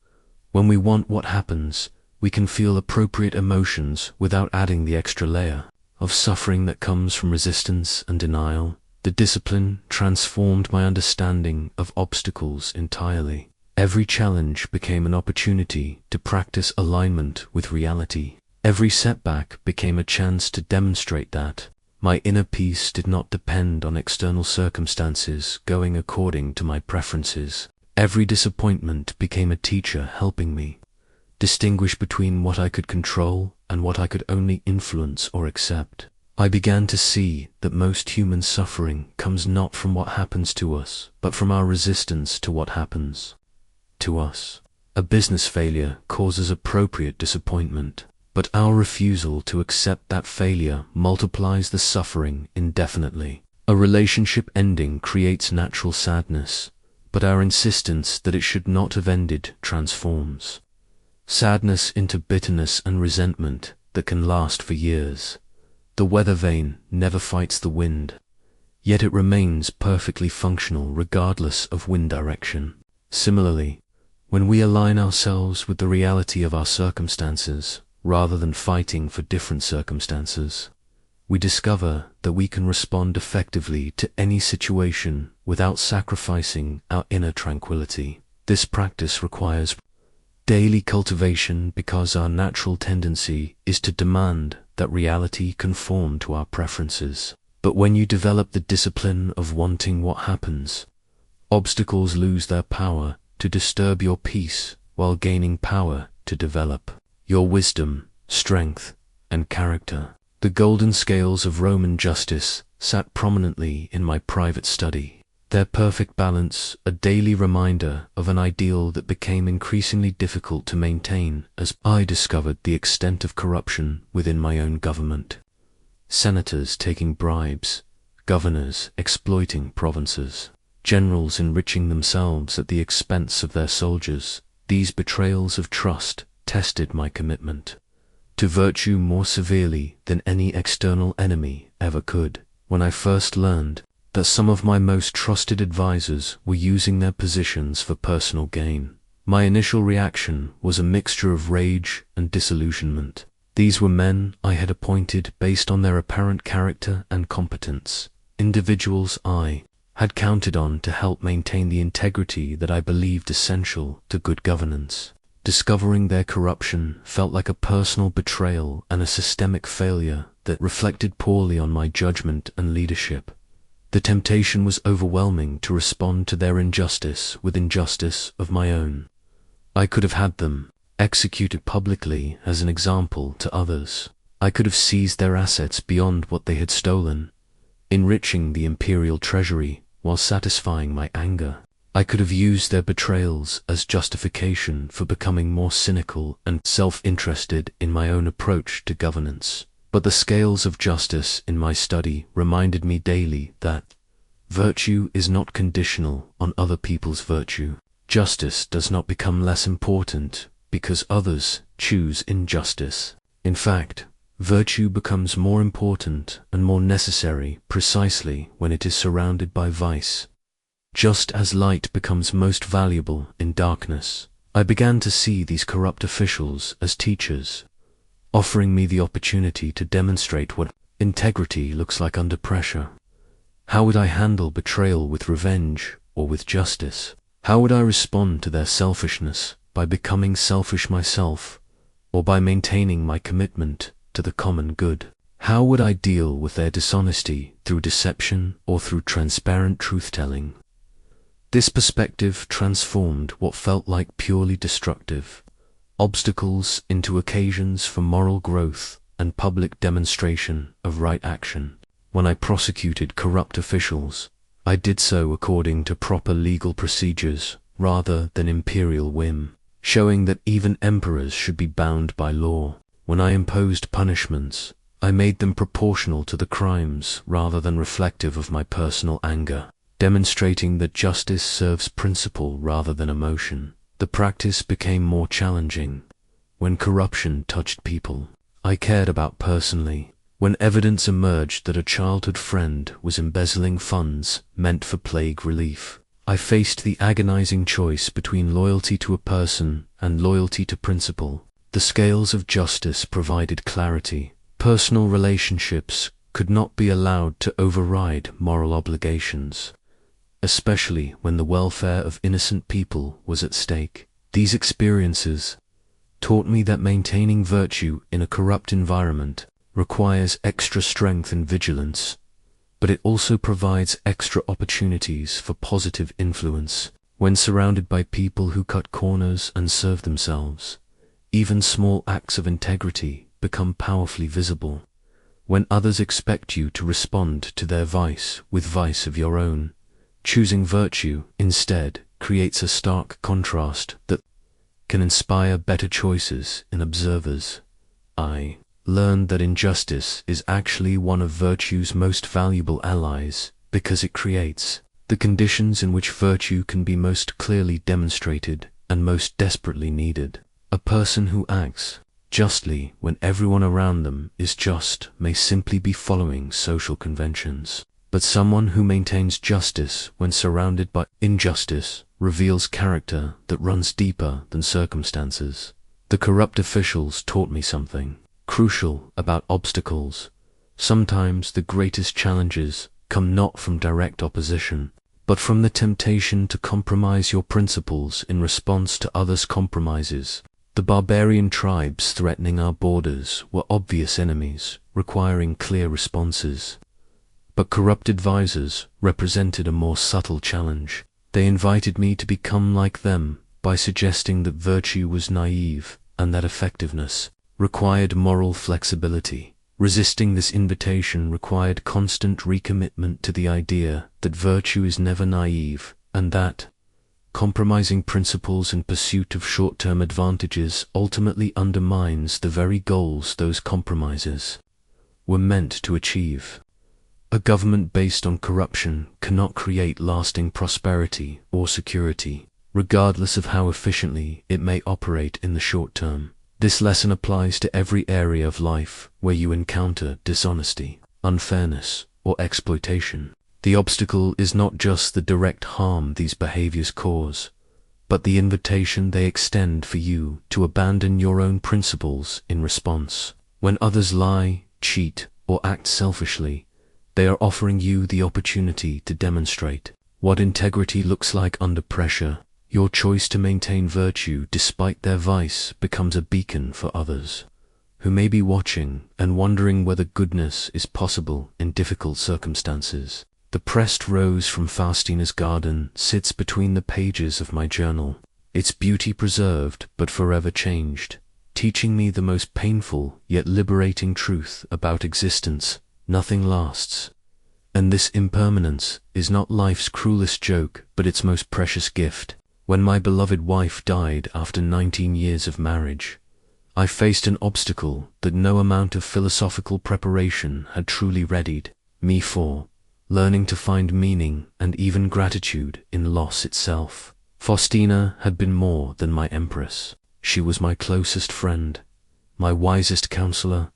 Speaker 1: When we want what happens, we can feel appropriate emotions without adding the extra layer of suffering that comes from resistance and denial. The discipline transformed my understanding of obstacles entirely. Every challenge became an opportunity to practice alignment with reality. Every setback became a chance to demonstrate that my inner peace did not depend on external circumstances going according to my preferences. Every disappointment became a teacher helping me distinguish between what I could control and what I could only influence or accept. I began to see that most human suffering comes not from what happens to us, but from our resistance to what happens to us. A business failure causes appropriate disappointment, but our refusal to accept that failure multiplies the suffering indefinitely. A relationship ending creates natural sadness, but our insistence that it should not have ended transforms sadness into bitterness and resentment that can last for years. The weather vane never fights the wind, yet it remains perfectly functional regardless of wind direction. Similarly, when we align ourselves with the reality of our circumstances, rather than fighting for different circumstances, we discover that we can respond effectively to any situation without sacrificing our inner tranquility. This practice requires daily cultivation because our natural tendency is to demand that reality conform to our preferences. But when you develop the discipline of wanting what happens, obstacles lose their power to disturb your peace while gaining power to develop your wisdom, strength, and character. The golden scales of Roman justice sat prominently in my private study. Their perfect balance, a daily reminder of an ideal that became increasingly difficult to maintain as I discovered the extent of corruption within my own government. Senators taking bribes, governors exploiting provinces, generals enriching themselves at the expense of their soldiers. These betrayals of trust tested my commitment to virtue more severely than any external enemy ever could. When I first learned that some of my most trusted advisors were using their positions for personal gain, my initial reaction was a mixture of rage and disillusionment. These were men I had appointed based on their apparent character and competence, individuals I had counted on to help maintain the integrity that I believed essential to good governance. Discovering their corruption felt like a personal betrayal and a systemic failure that reflected poorly on my judgment and leadership. The temptation was overwhelming to respond to their injustice with injustice of my own. I could have had them executed publicly as an example to others. I could have seized their assets beyond what they had stolen, enriching the imperial treasury while satisfying my anger. I could have used their betrayals as justification for becoming more cynical and self-interested in my own approach to governance. But the scales of justice in my study reminded me daily that virtue is not conditional on other people's virtue. Justice does not become less important because others choose injustice. In fact, virtue becomes more important and more necessary precisely when it is surrounded by vice. Just as light becomes most valuable in darkness, I began to see these corrupt officials as teachers, offering me the opportunity to demonstrate what integrity looks like under pressure. How would I handle betrayal with revenge or with justice? How would I respond to their selfishness by becoming selfish myself, or by maintaining my commitment to the common good? How would I deal with their dishonesty through deception or through transparent truth-telling? This perspective transformed what felt like purely destructive obstacles into occasions for moral growth and public demonstration of right action. When I prosecuted corrupt officials, I did so according to proper legal procedures rather than imperial whim, showing that even emperors should be bound by law. When I imposed punishments, I made them proportional to the crimes rather than reflective of my personal anger, demonstrating that justice serves principle rather than emotion. The practice became more challenging when corruption touched people I cared about personally. When evidence emerged that a childhood friend was embezzling funds meant for plague relief, I faced the agonizing choice between loyalty to a person and loyalty to principle. The scales of justice provided clarity. Personal relationships could not be allowed to override moral obligations, especially when the welfare of innocent people was at stake. These experiences taught me that maintaining virtue in a corrupt environment requires extra strength and vigilance, but it also provides extra opportunities for positive influence. When surrounded by people who cut corners and serve themselves, even small acts of integrity become powerfully visible. When others expect you to respond to their vice with vice of your own, choosing virtue instead creates a stark contrast that can inspire better choices in observers. I learned that injustice is actually one of virtue's most valuable allies because it creates the conditions in which virtue can be most clearly demonstrated and most desperately needed. A person who acts justly when everyone around them is just may simply be following social conventions. But someone who maintains justice when surrounded by injustice reveals character that runs deeper than circumstances. The corrupt officials taught me something crucial about obstacles. Sometimes the greatest challenges come not from direct opposition, but from the temptation to compromise your principles in response to others' compromises. The barbarian tribes threatening our borders were obvious enemies, requiring clear responses. But corrupt advisors represented a more subtle challenge. They invited me to become like them by suggesting that virtue was naive and that effectiveness required moral flexibility. Resisting this invitation required constant recommitment to the idea that virtue is never naive and that compromising principles in pursuit of short-term advantages ultimately undermines the very goals those compromises were meant to achieve. A government based on corruption cannot create lasting prosperity or security, regardless of how efficiently it may operate in the short term. This lesson applies to every area of life where you encounter dishonesty, unfairness, or exploitation. The obstacle is not just the direct harm these behaviors cause, but the invitation they extend for you to abandon your own principles in response. When others lie, cheat, or act selfishly, they are offering you the opportunity to demonstrate what integrity looks like under pressure. Your choice to maintain virtue despite their vice becomes a beacon for others who may be watching and wondering whether goodness is possible in difficult circumstances. The pressed rose from Faustina's garden sits between the pages of my journal, its beauty preserved but forever changed, teaching me the most painful yet liberating truth about existence. Nothing lasts. And this impermanence is not life's cruelest joke, but its most precious gift. When my beloved wife died after 19 years of marriage, I faced an obstacle that no amount of philosophical preparation had truly readied me for, learning to find meaning and even gratitude in loss itself. Faustina had been more than my empress. She was my closest friend, my wisest counselor,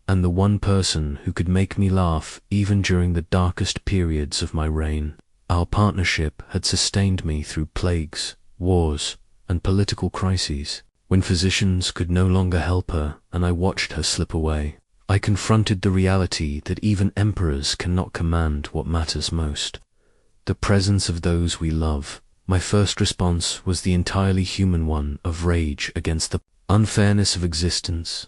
Speaker 1: and the one person who could make me laugh even during the darkest periods of my reign. Our partnership had sustained me through plagues, wars, and political crises. When physicians could no longer help her and I watched her slip away, I confronted the reality that even emperors cannot command what matters most: the presence of those we love. My first response was the entirely human one of rage against the unfairness of existence.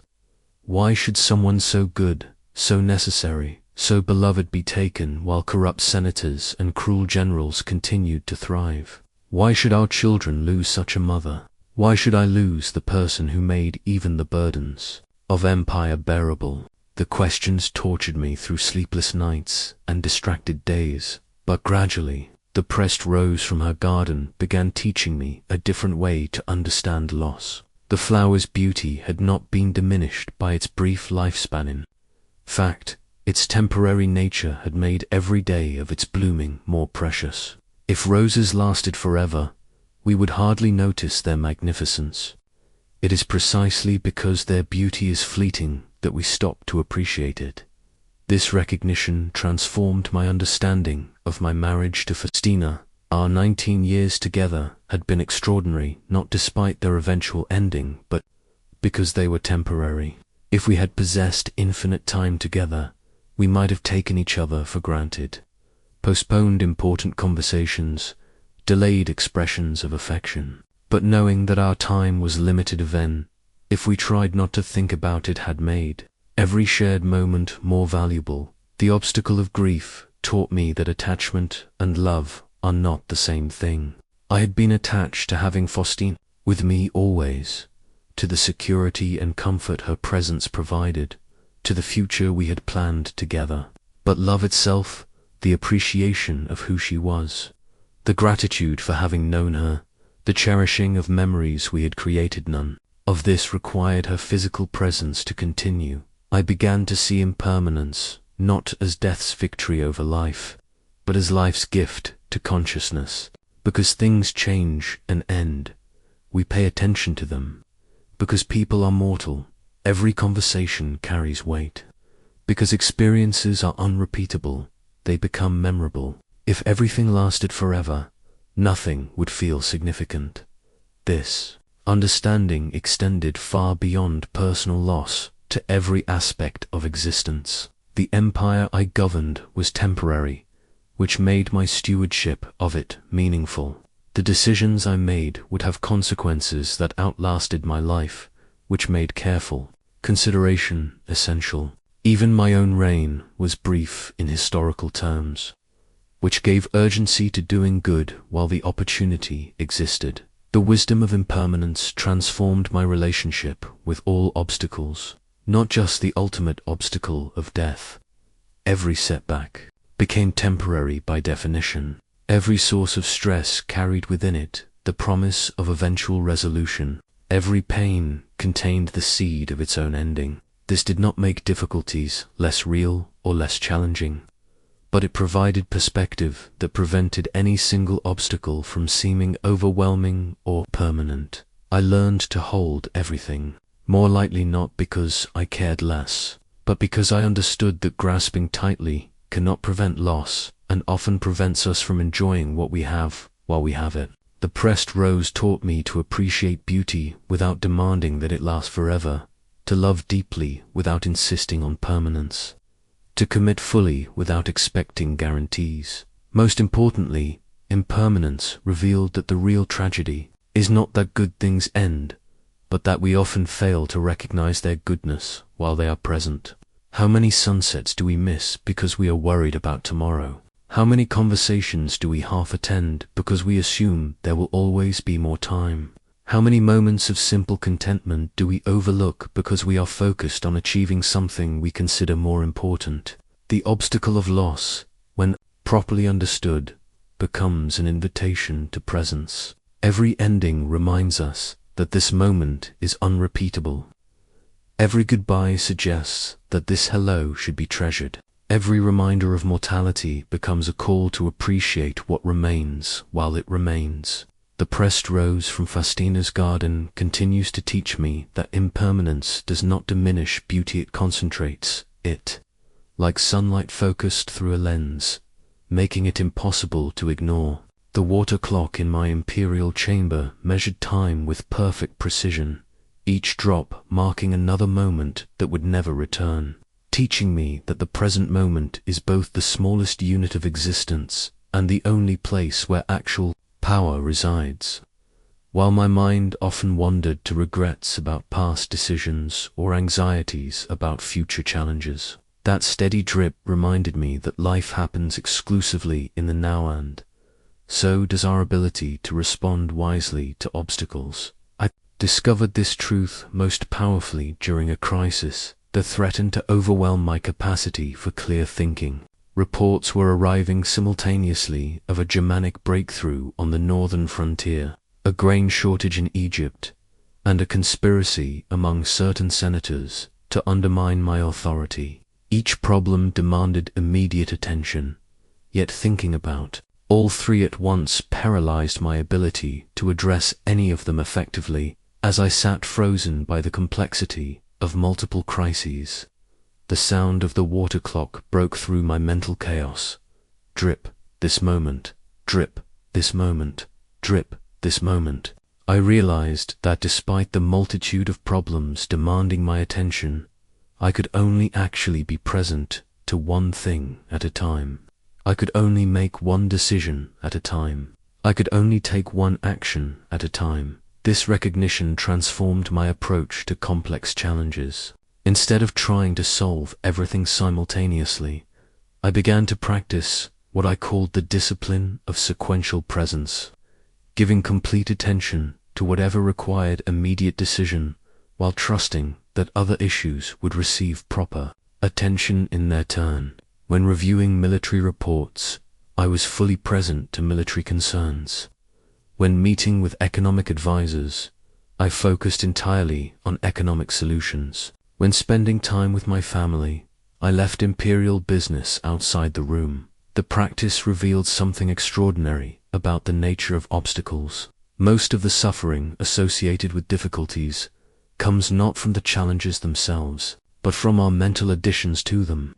Speaker 1: Why should someone so good, so necessary, so beloved be taken while corrupt senators and cruel generals continued to thrive? Why should our children lose such a mother? Why should I lose the person who made even the burdens of empire bearable? The questions tortured me through sleepless nights and distracted days, but gradually, the pressed rose from her garden began teaching me a different way to understand loss. The flower's beauty had not been diminished by its brief lifespan. In fact, its temporary nature had made every day of its blooming more precious. If roses lasted forever, we would hardly notice their magnificence. It is precisely because their beauty is fleeting that we stop to appreciate it. This recognition transformed my understanding of my marriage to Faustina. Our 19 years together had been extraordinary, not despite their eventual ending, but because they were temporary. If we had possessed infinite time together, we might have taken each other for granted, postponed important conversations, delayed expressions of affection. But knowing that our time was limited then, if we tried not to think about it, had made every shared moment more valuable. The obstacle of grief taught me that attachment and love are not the same thing. I had been attached to having Faustina with me always, to the security and comfort her presence provided, to the future we had planned together. But love itself, the appreciation of who she was, the gratitude for having known her, the cherishing of memories we had created none. Of this required her physical presence to continue. I began to see impermanence, not as death's victory over life, but as life's gift to consciousness. Because things change and end, we pay attention to them. Because people are mortal, every conversation carries weight. Because experiences are unrepeatable, they become memorable. If everything lasted forever, nothing would feel significant. This understanding extended far beyond personal loss to every aspect of existence. The empire I governed was temporary, which made my stewardship of it meaningful. The decisions I made would have consequences that outlasted my life, which made careful consideration essential. Even my own reign was brief in historical terms, which gave urgency to doing good while the opportunity existed. The wisdom of impermanence transformed my relationship with all obstacles, not just the ultimate obstacle of death. Every setback became temporary by definition. Every source of stress carried within it the promise of eventual resolution. Every pain contained the seed of its own ending. This did not make difficulties less real or less challenging, but it provided perspective that prevented any single obstacle from seeming overwhelming or permanent. I learned to hold everything more lightly, not because I cared less, but because I understood that grasping tightly cannot prevent loss and often prevents us from enjoying what we have while we have it. The pressed rose taught me to appreciate beauty without demanding that it last forever, to love deeply without insisting on permanence, to commit fully without expecting guarantees. Most importantly, impermanence revealed that the real tragedy is not that good things end, but that we often fail to recognize their goodness while they are present. How many sunsets do we miss because we are worried about tomorrow? How many conversations do we half attend because we assume there will always be more time? How many moments of simple contentment do we overlook because we are focused on achieving something we consider more important? The obstacle of loss, when properly understood, becomes an invitation to presence. Every ending reminds us that this moment is unrepeatable. Every goodbye suggests that this hello should be treasured. Every reminder of mortality becomes a call to appreciate what remains while it remains. The pressed rose from Faustina's garden continues to teach me that impermanence does not diminish beauty, it concentrates it, like sunlight focused through a lens, making it impossible to ignore. The water clock in my imperial chamber measured time with perfect precision, each drop marking another moment that would never return, teaching me that the present moment is both the smallest unit of existence and the only place where actual power resides. While my mind often wandered to regrets about past decisions or anxieties about future challenges, that steady drip reminded me that life happens exclusively in the now, and so does our ability to respond wisely to obstacles. I discovered this truth most powerfully during a crisis that threatened to overwhelm my capacity for clear thinking. Reports were arriving simultaneously of a Germanic breakthrough on the northern frontier, a grain shortage in Egypt, and a conspiracy among certain senators to undermine my authority. Each problem demanded immediate attention, yet thinking about all three at once paralyzed my ability to address any of them effectively. As I sat frozen by the complexity of multiple crises, the sound of the water clock broke through my mental chaos. Drip, this moment. Drip, this moment. Drip, this moment. I realized that despite the multitude of problems demanding my attention, I could only actually be present to one thing at a time. I could only make one decision at a time. I could only take one action at a time. This recognition transformed my approach to complex challenges. Instead of trying to solve everything simultaneously, I began to practice what I called the discipline of sequential presence, giving complete attention to whatever required immediate decision while trusting that other issues would receive proper attention in their turn. When reviewing military reports, I was fully present to military concerns. When meeting with economic advisors, I focused entirely on economic solutions. When spending time with my family, I left imperial business outside the room. The practice revealed something extraordinary about the nature of obstacles. Most of the suffering associated with difficulties comes not from the challenges themselves, but from our mental additions to them.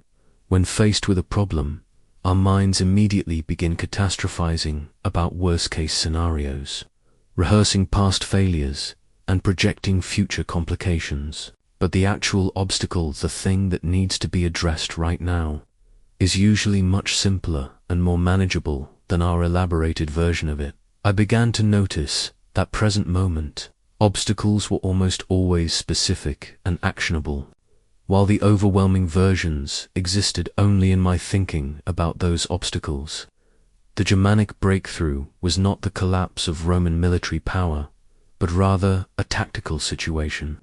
Speaker 1: When faced with a problem, our minds immediately begin catastrophizing about worst-case scenarios, rehearsing past failures, and projecting future complications. But the actual obstacle, the thing that needs to be addressed right now, is usually much simpler and more manageable than our elaborated version of it. I began to notice that present moment, obstacles were almost always specific and actionable, while the overwhelming versions existed only in my thinking about those obstacles. The Germanic breakthrough was not the collapse of Roman military power, but rather a tactical situation,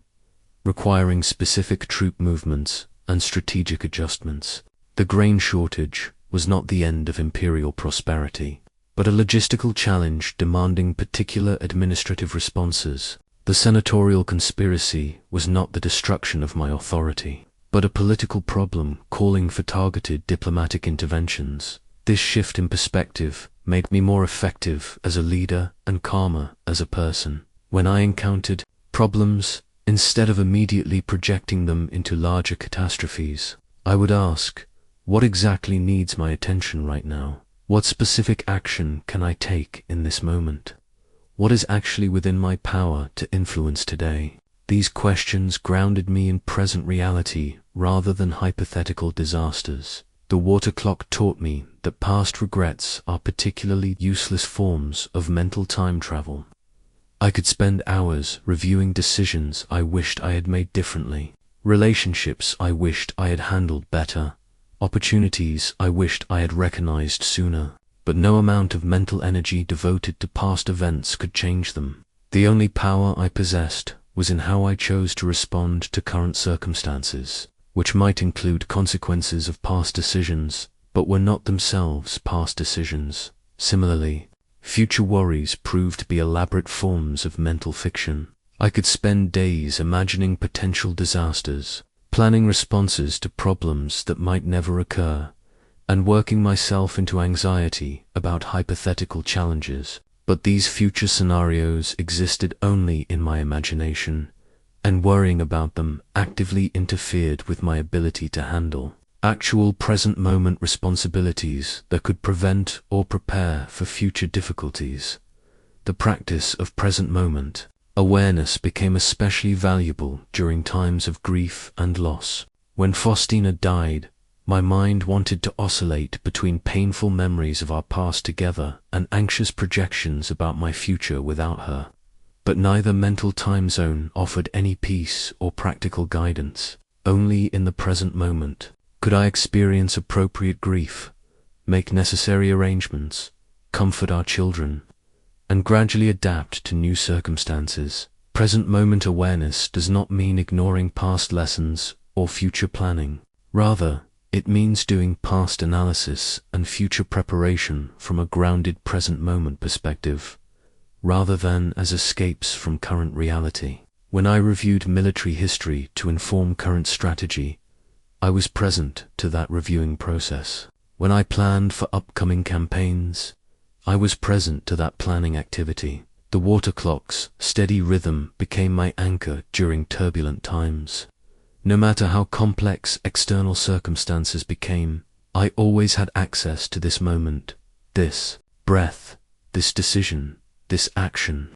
Speaker 1: requiring specific troop movements and strategic adjustments. The grain shortage was not the end of imperial prosperity, but a logistical challenge demanding particular administrative responses. The senatorial conspiracy was not the destruction of my authority, but a political problem calling for targeted diplomatic interventions. This shift in perspective made me more effective as a leader and calmer as a person. When I encountered problems, instead of immediately projecting them into larger catastrophes, I would ask, what exactly needs my attention right now? What specific action can I take in this moment? What is actually within my power to influence today? These questions grounded me in present reality rather than hypothetical disasters. The water clock taught me that past regrets are particularly useless forms of mental time travel. I could spend hours reviewing decisions I wished I had made differently, relationships I wished I had handled better, opportunities I wished I had recognized sooner, but no amount of mental energy devoted to past events could change them. The only power I possessed was in how I chose to respond to current circumstances, which might include consequences of past decisions, but were not themselves past decisions. Similarly, future worries proved to be elaborate forms of mental fiction. I could spend days imagining potential disasters, planning responses to problems that might never occur, and working myself into anxiety about hypothetical challenges. But these future scenarios existed only in my imagination, and worrying about them actively interfered with my ability to handle actual present moment responsibilities that could prevent or prepare for future difficulties. The practice of present moment awareness became especially valuable during times of grief and loss. When Faustina died, my mind wanted to oscillate between painful memories of our past together and anxious projections about my future without her. But neither mental time zone offered any peace or practical guidance. Only in the present moment could I experience appropriate grief, make necessary arrangements, comfort our children, and gradually adapt to new circumstances. Present moment awareness does not mean ignoring past lessons or future planning. Rather, it means doing past analysis and future preparation from a grounded present moment perspective, rather than as escapes from current reality. When I reviewed military history to inform current strategy, I was present to that reviewing process. When I planned for upcoming campaigns, I was present to that planning activity. The water clock's steady rhythm became my anchor during turbulent times. No matter how complex external circumstances became, I always had access to this moment, this breath, this decision, this action.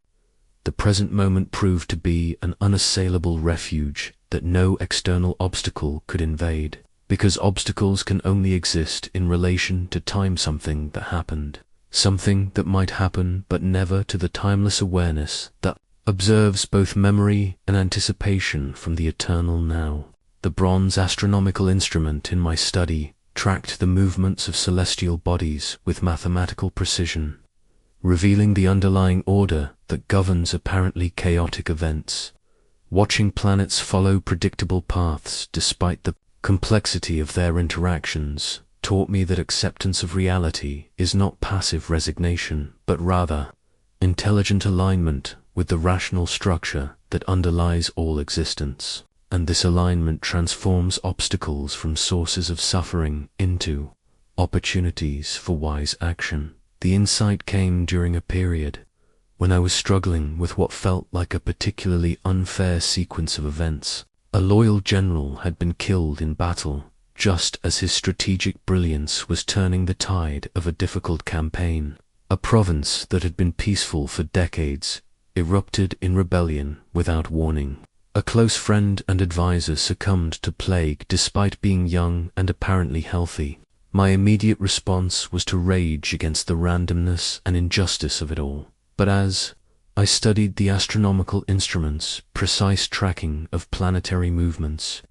Speaker 1: The present moment proved to be an unassailable refuge that no external obstacle could invade, because obstacles can only exist in relation to time, something that happened, something that might happen, but never to the timeless awareness that observes both memory and anticipation from the eternal now. The bronze astronomical instrument in my study tracked the movements of celestial bodies with mathematical precision, revealing the underlying order that governs apparently chaotic events. Watching planets follow predictable paths despite the complexity of their interactions taught me that acceptance of reality is not passive resignation, but rather intelligent alignment with the rational structure that underlies all existence. And this alignment transforms obstacles from sources of suffering into opportunities for wise action. The insight came during a period when I was struggling with what felt like a particularly unfair sequence of events. A loyal general had been killed in battle, just as his strategic brilliance was turning the tide of a difficult campaign. A province that had been peaceful for decades erupted in rebellion without warning. A close friend and advisor succumbed to plague despite being young and apparently healthy. My immediate response was to rage against the randomness and injustice of it all. But as I studied the astronomical instruments' precise tracking of planetary movements,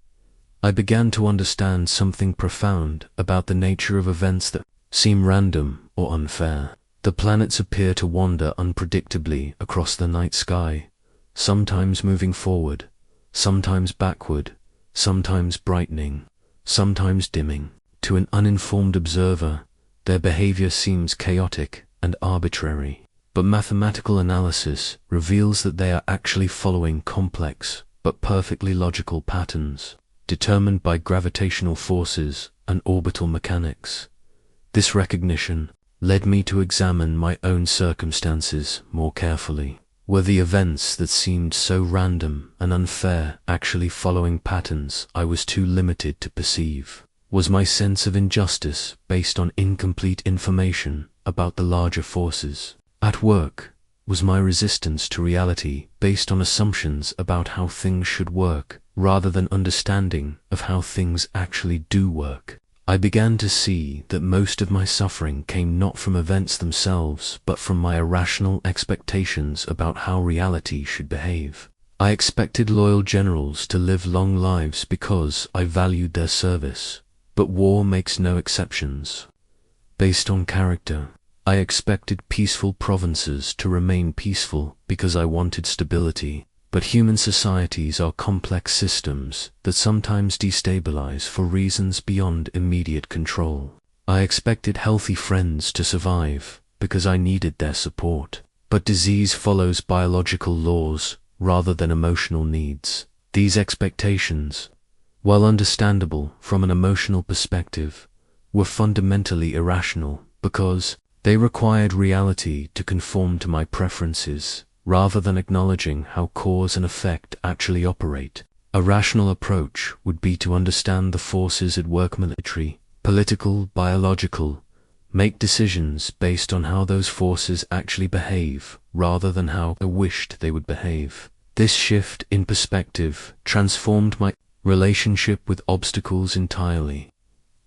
Speaker 1: I began to understand something profound about the nature of events that seem random or unfair. The planets appear to wander unpredictably across the night sky, sometimes moving forward, sometimes backward, sometimes brightening, sometimes dimming. To an uninformed observer, their behavior seems chaotic and arbitrary. But mathematical analysis reveals that they are actually following complex but perfectly logical patterns, determined by gravitational forces and orbital mechanics. This recognition led me to examine my own circumstances more carefully. Were the events that seemed so random and unfair actually following patterns I was too limited to perceive? Was my sense of injustice based on incomplete information about the larger forces at work? Was my resistance to reality based on assumptions about how things should work, rather than understanding of how things actually do work? I began to see that most of my suffering came not from events themselves, but from my irrational expectations about how reality should behave. I expected loyal generals to live long lives because I valued their service, but war makes no exceptions. Based on character, I expected peaceful provinces to remain peaceful because I wanted stability, but human societies are complex systems that sometimes destabilize for reasons beyond immediate control. I expected healthy friends to survive because I needed their support, but disease follows biological laws rather than emotional needs. These expectations, while understandable from an emotional perspective, were fundamentally irrational because they required reality to conform to my preferences, rather than acknowledging how cause and effect actually operate. A rational approach would be to understand the forces at work: military, political, biological, make decisions based on how those forces actually behave, rather than how I wished they would behave. This shift in perspective transformed my relationship with obstacles entirely.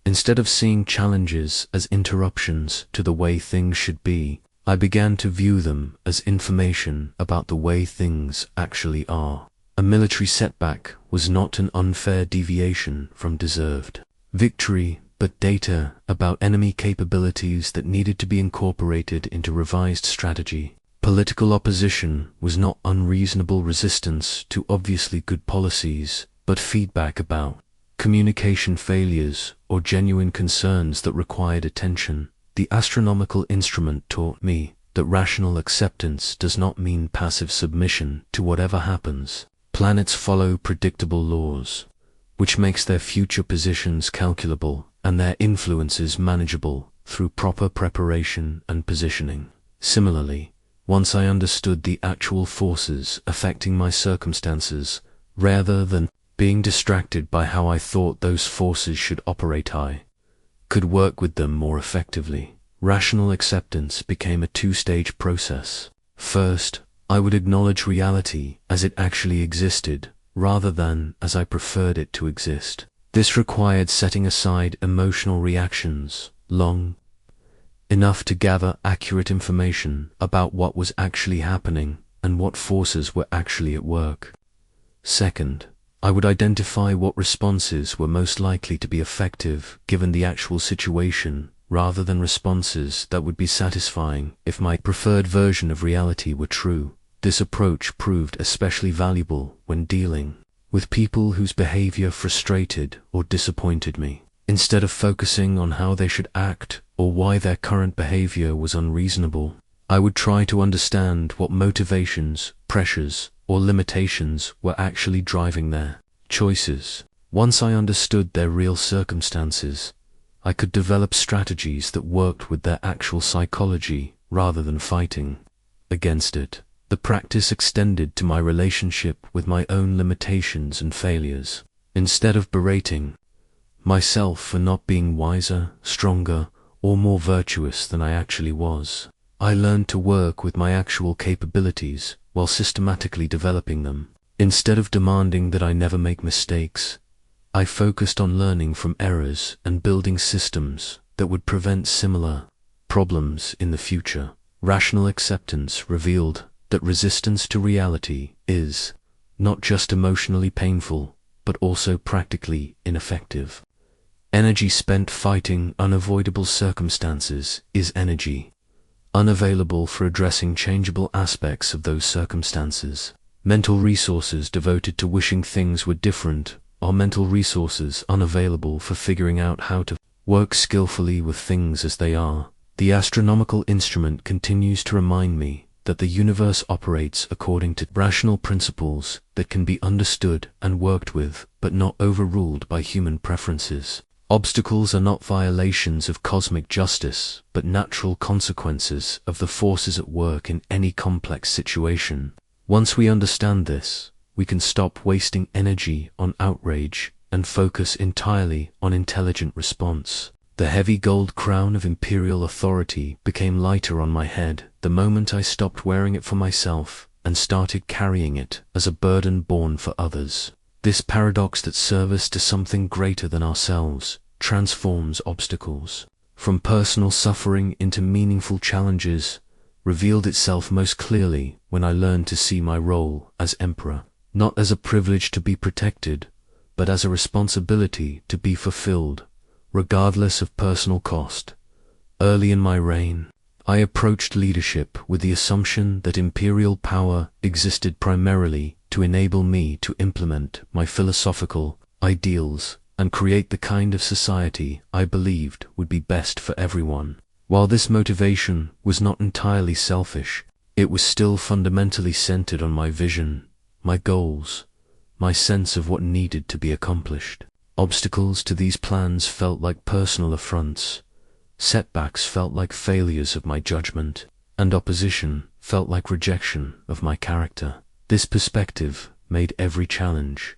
Speaker 1: Instead of seeing challenges as interruptions to the way things should be, I began to view them as information about the way things actually are. A military setback was not an unfair deviation from deserved victory, but data about enemy capabilities that needed to be incorporated into revised strategy. Political opposition was not unreasonable resistance to obviously good policies, but feedback about communication failures or genuine concerns that required attention. The astronomical instrument taught me that rational acceptance does not mean passive submission to whatever happens. Planets follow predictable laws, which makes their future positions calculable and their influences manageable through proper preparation and positioning. Similarly, once I understood the actual forces affecting my circumstances, rather than being distracted by how I thought those forces should operate, I could work with them more effectively. Rational acceptance became a two-stage process. First, I would acknowledge reality as it actually existed, rather than as I preferred it to exist. This required setting aside emotional reactions long enough to gather accurate information about what was actually happening and what forces were actually at work. Second, I would identify what responses were most likely to be effective given the actual situation, rather than responses that would be satisfying if my preferred version of reality were true. This approach proved especially valuable when dealing with people whose behavior frustrated or disappointed me. Instead of focusing on how they should act or why their current behavior was unreasonable, I would try to understand what motivations, pressures, or limitations were actually driving their choices. Once I understood their real circumstances, I could develop strategies that worked with their actual psychology rather than fighting against it. The practice extended to my relationship with my own limitations and failures. Instead of berating myself for not being wiser, stronger, or more virtuous than I actually was, I learned to work with my actual capabilities while systematically developing them. Instead of demanding that I never make mistakes, I focused on learning from errors and building systems that would prevent similar problems in the future. Rational acceptance revealed that resistance to reality is not just emotionally painful, but also practically ineffective. Energy spent fighting unavoidable circumstances is energy unavailable for addressing changeable aspects of those circumstances. Mental resources devoted to wishing things were different are mental resources unavailable for figuring out how to work skillfully with things as they are. The astronomical instrument continues to remind me that the universe operates according to rational principles that can be understood and worked with, but not overruled by human preferences. Obstacles are not violations of cosmic justice, but natural consequences of the forces at work in any complex situation. Once we understand this, we can stop wasting energy on outrage and focus entirely on intelligent response. The heavy gold crown of imperial authority became lighter on my head the moment I stopped wearing it for myself and started carrying it as a burden borne for others. This paradox that service to something greater than ourselves transforms obstacles from personal suffering into meaningful challenges revealed itself most clearly when I learned to see my role as emperor, not as a privilege to be protected, but as a responsibility to be fulfilled, regardless of personal cost. Early in my reign, I approached leadership with the assumption that imperial power existed primarily to enable me to implement my philosophical ideals and create the kind of society I believed would be best for everyone. While this motivation was not entirely selfish, it was still fundamentally centered on my vision, my goals, my sense of what needed to be accomplished. Obstacles to these plans felt like personal affronts, setbacks felt like failures of my judgment, and opposition felt like rejection of my character. This perspective made every challenge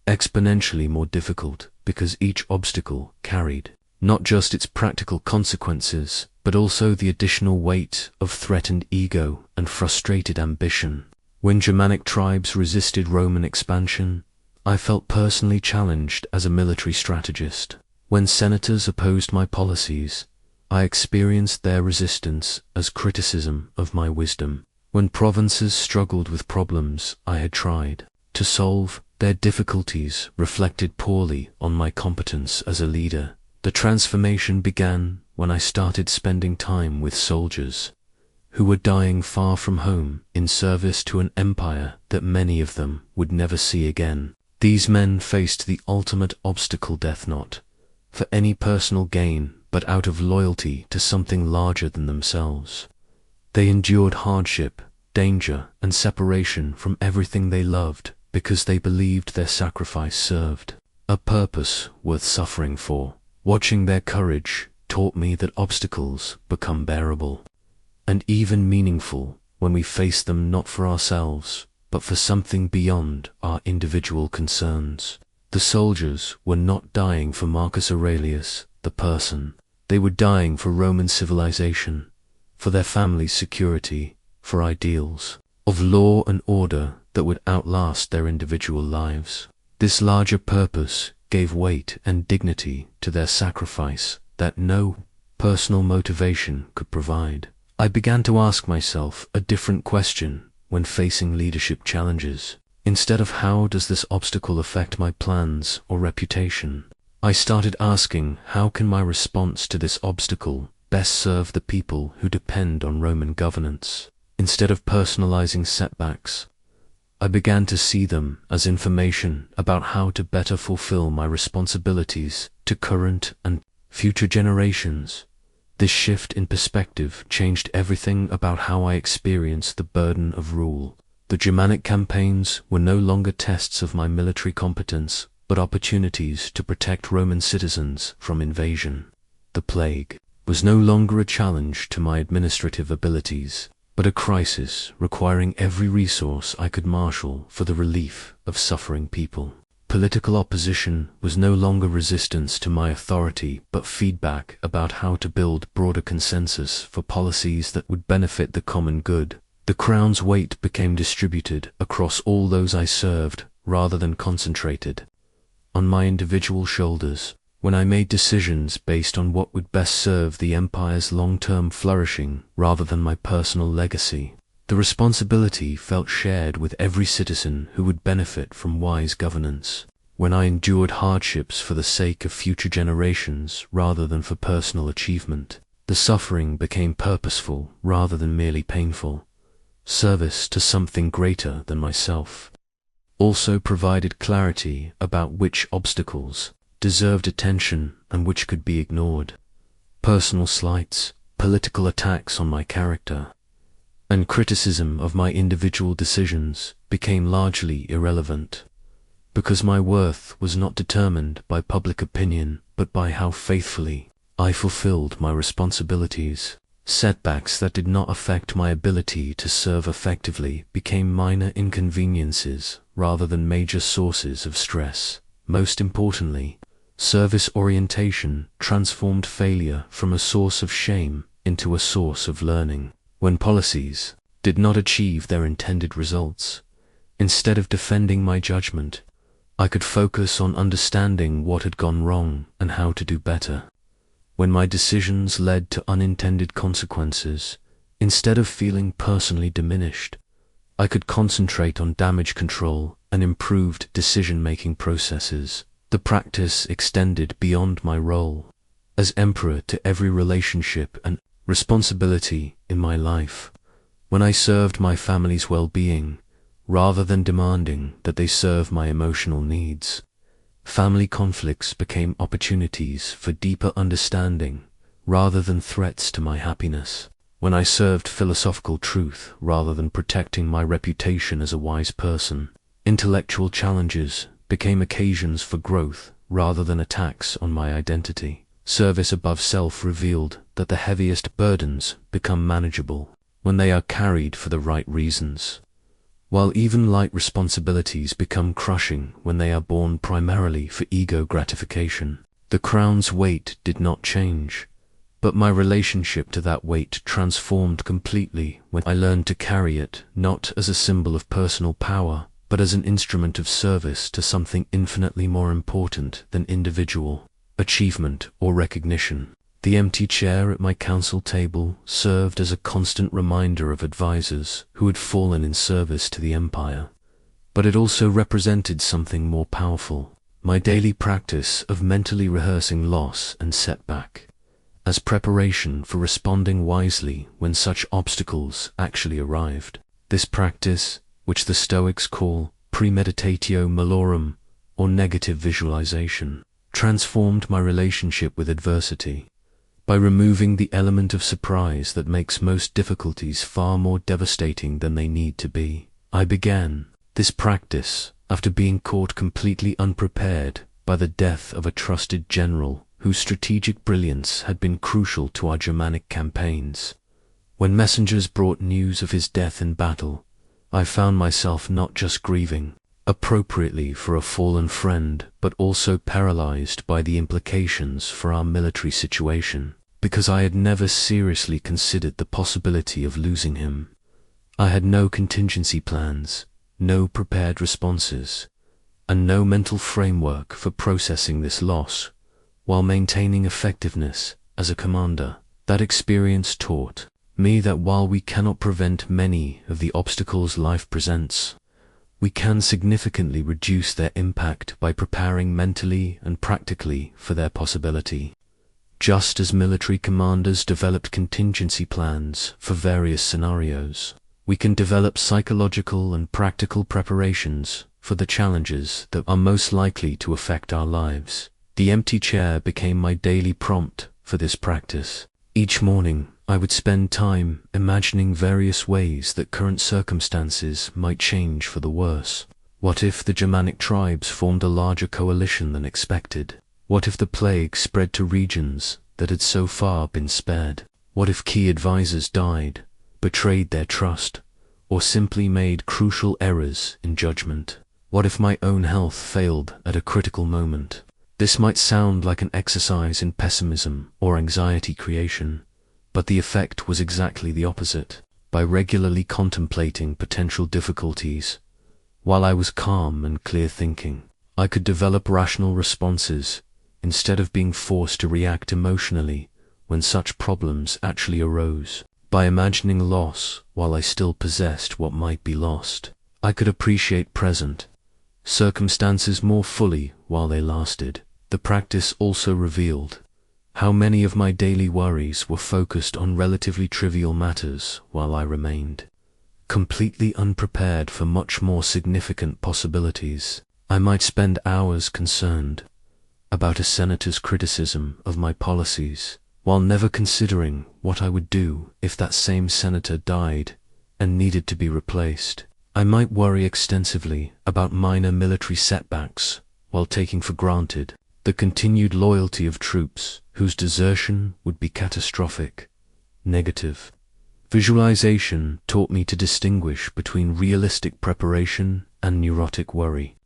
Speaker 1: exponentially more difficult because each obstacle carried not just its practical consequences, but also the additional weight of threatened ego and frustrated ambition. When Germanic tribes resisted Roman expansion, I felt personally challenged as a military strategist. When senators opposed my policies, I experienced their resistance as criticism of my wisdom. When provinces struggled with problems I had tried to solve, their difficulties reflected poorly on my competence as a leader. The transformation began when I started spending time with soldiers who were dying far from home in service to an empire that many of them would never see again. These men faced the ultimate obstacle, death not for any personal gain, but out of loyalty to something larger than themselves. They endured hardship, danger, and separation from everything they loved because they believed their sacrifice served a purpose worth suffering for. Watching their courage taught me that obstacles become bearable and even meaningful when we face them not for ourselves, but for something beyond our individual concerns. The soldiers were not dying for Marcus Aurelius, the person. They were dying for Roman civilization, for their family's security, for ideals of law and order that would outlast their individual lives. This larger purpose gave weight and dignity to their sacrifice that no personal motivation could provide. I began to ask myself a different question when facing leadership challenges. Instead of how does this obstacle affect my plans or reputation, I started asking how can my response to this obstacle best serve the people who depend on Roman governance. Instead of personalizing setbacks, I began to see them as information about how to better fulfill my responsibilities to current and future generations. This shift in perspective changed everything about how I experienced the burden of rule. The Germanic campaigns were no longer tests of my military competence, but opportunities to protect Roman citizens from invasion. The plague was no longer a challenge to my administrative abilities, but a crisis requiring every resource I could marshal for the relief of suffering people. Political opposition was no longer resistance to my authority, but feedback about how to build broader consensus for policies that would benefit the common good. The crown's weight became distributed across all those I served rather than concentrated on my individual shoulders. When I made decisions based on what would best serve the empire's long-term flourishing rather than my personal legacy, the responsibility felt shared with every citizen who would benefit from wise governance. When I endured hardships for the sake of future generations rather than for personal achievement, the suffering became purposeful rather than merely painful. Service to something greater than myself also provided clarity about which obstacles deserved attention and which could be ignored. Personal slights, political attacks on my character, and criticism of my individual decisions became largely irrelevant, because my worth was not determined by public opinion but by how faithfully I fulfilled my responsibilities. Setbacks that did not affect my ability to serve effectively became minor inconveniences rather than major sources of stress. Most importantly, service orientation transformed failure from a source of shame into a source of learning. When policies did not achieve their intended results, instead of defending my judgment, I could focus on understanding what had gone wrong and how to do better. When my decisions led to unintended consequences, instead of feeling personally diminished, I could concentrate on damage control and improved decision-making processes. The practice extended beyond my role as emperor to every relationship and responsibility in my life. When I served my family's well-being, rather than demanding that they serve my emotional needs, family conflicts became opportunities for deeper understanding rather than threats to my happiness. When I served philosophical truth rather than protecting my reputation as a wise person, intellectual challenges became occasions for growth rather than attacks on my identity. Service above self revealed that the heaviest burdens become manageable when they are carried for the right reasons, while even light responsibilities become crushing when they are borne primarily for ego gratification. The crown's weight did not change, but my relationship to that weight transformed completely when I learned to carry it not as a symbol of personal power, but as an instrument of service to something infinitely more important than individual achievement or recognition. The empty chair at my council table served as a constant reminder of advisors who had fallen in service to the empire, but it also represented something more powerful: my daily practice of mentally rehearsing loss and setback as preparation for responding wisely when such obstacles actually arrived. This practice, which the Stoics call premeditatio malorum, or negative visualization, transformed my relationship with adversity. By removing the element of surprise that makes most difficulties far more devastating than they need to be, I began this practice after being caught completely unprepared by the death of a trusted general whose strategic brilliance had been crucial to our Germanic campaigns. When messengers brought news of his death in battle, I found myself not just grieving appropriately for a fallen friend, but also paralyzed by the implications for our military situation, because I had never seriously considered the possibility of losing him. I had no contingency plans, no prepared responses, and no mental framework for processing this loss while maintaining effectiveness as a commander. That experience taught me that while we cannot prevent many of the obstacles life presents, we can significantly reduce their impact by preparing mentally and practically for their possibility. Just as military commanders developed contingency plans for various scenarios, we can develop psychological and practical preparations for the challenges that are most likely to affect our lives. The empty chair became my daily prompt for this practice. Each morning, I would spend time imagining various ways that current circumstances might change for the worse. What if the Germanic tribes formed a larger coalition than expected? What if the plague spread to regions that had so far been spared? What if key advisors died, betrayed their trust, or simply made crucial errors in judgment? What if my own health failed at a critical moment? This might sound like an exercise in pessimism or anxiety creation, but the effect was exactly the opposite. By regularly contemplating potential difficulties, while I was calm and clear-thinking, I could develop rational responses instead of being forced to react emotionally when such problems actually arose. By imagining loss while I still possessed what might be lost, I could appreciate present circumstances more fully while they lasted. The practice also revealed how many of my daily worries were focused on relatively trivial matters while I remained completely unprepared for much more significant possibilities. I might spend hours concerned about a senator's criticism of my policies, while never considering what I would do if that same senator died and needed to be replaced. I might worry extensively about minor military setbacks, while taking for granted the continued loyalty of troops whose desertion would be catastrophic. Negative visualization taught me to distinguish between realistic preparation and neurotic worry.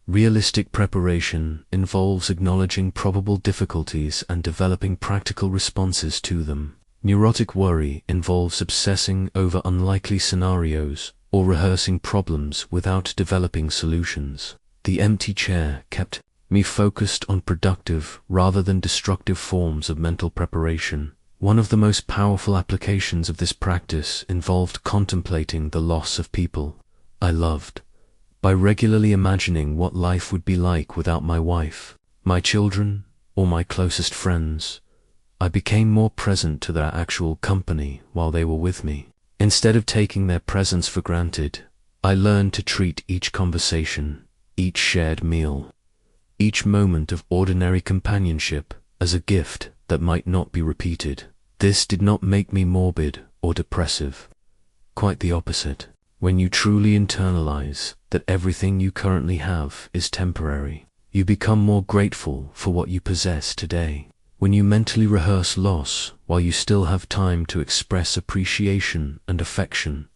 Speaker 1: Realistic preparation involves acknowledging probable difficulties and developing practical responses to them. Neurotic worry involves obsessing over unlikely scenarios or rehearsing problems without developing solutions. The empty chair kept me focused on productive rather than destructive forms of mental preparation. One of the most powerful applications of this practice involved contemplating the loss of people I loved. By regularly imagining what life would be like without my wife, my children, or my closest friends, I became more present to their actual company while they were with me. Instead of taking their presence for granted, I learned to treat each conversation, each shared meal, each moment of ordinary companionship as a gift that might not be repeated. This did not make me morbid or depressive. Quite the opposite. When you truly internalize that everything you currently have is temporary, you become more grateful for what you possess today. When you mentally rehearse loss while you still have time to express appreciation and affection,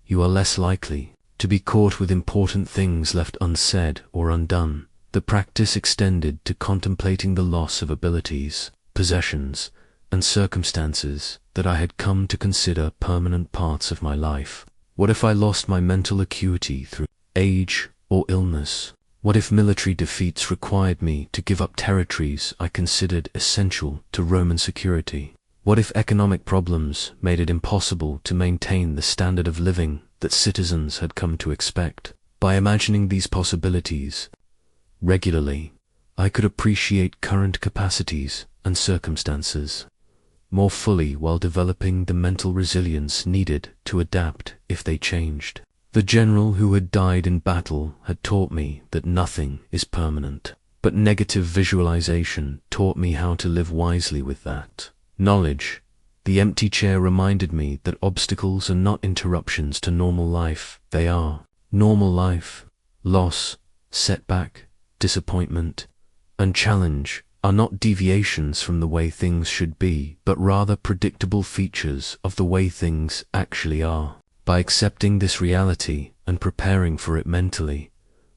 Speaker 1: you are less likely to be caught with important things left unsaid or undone. The practice extended to contemplating the loss of abilities, possessions, and circumstances that I had come to consider permanent parts of my life. What if I lost my mental acuity through age or illness? What if military defeats required me to give up territories I considered essential to Roman security? What if economic problems made it impossible to maintain the standard of living that citizens had come to expect? By imagining these possibilities regularly, I could appreciate current capacities and circumstances more fully while developing the mental resilience needed to adapt if they changed. The general who had died in battle had taught me that nothing is permanent, but negative visualization taught me how to live wisely with that knowledge. The empty chair reminded me that obstacles are not interruptions to normal life. They are normal life. Loss, setback, disappointment, and challenge are not deviations from the way things should be, but rather predictable features of the way things actually are. By accepting this reality and preparing for it mentally,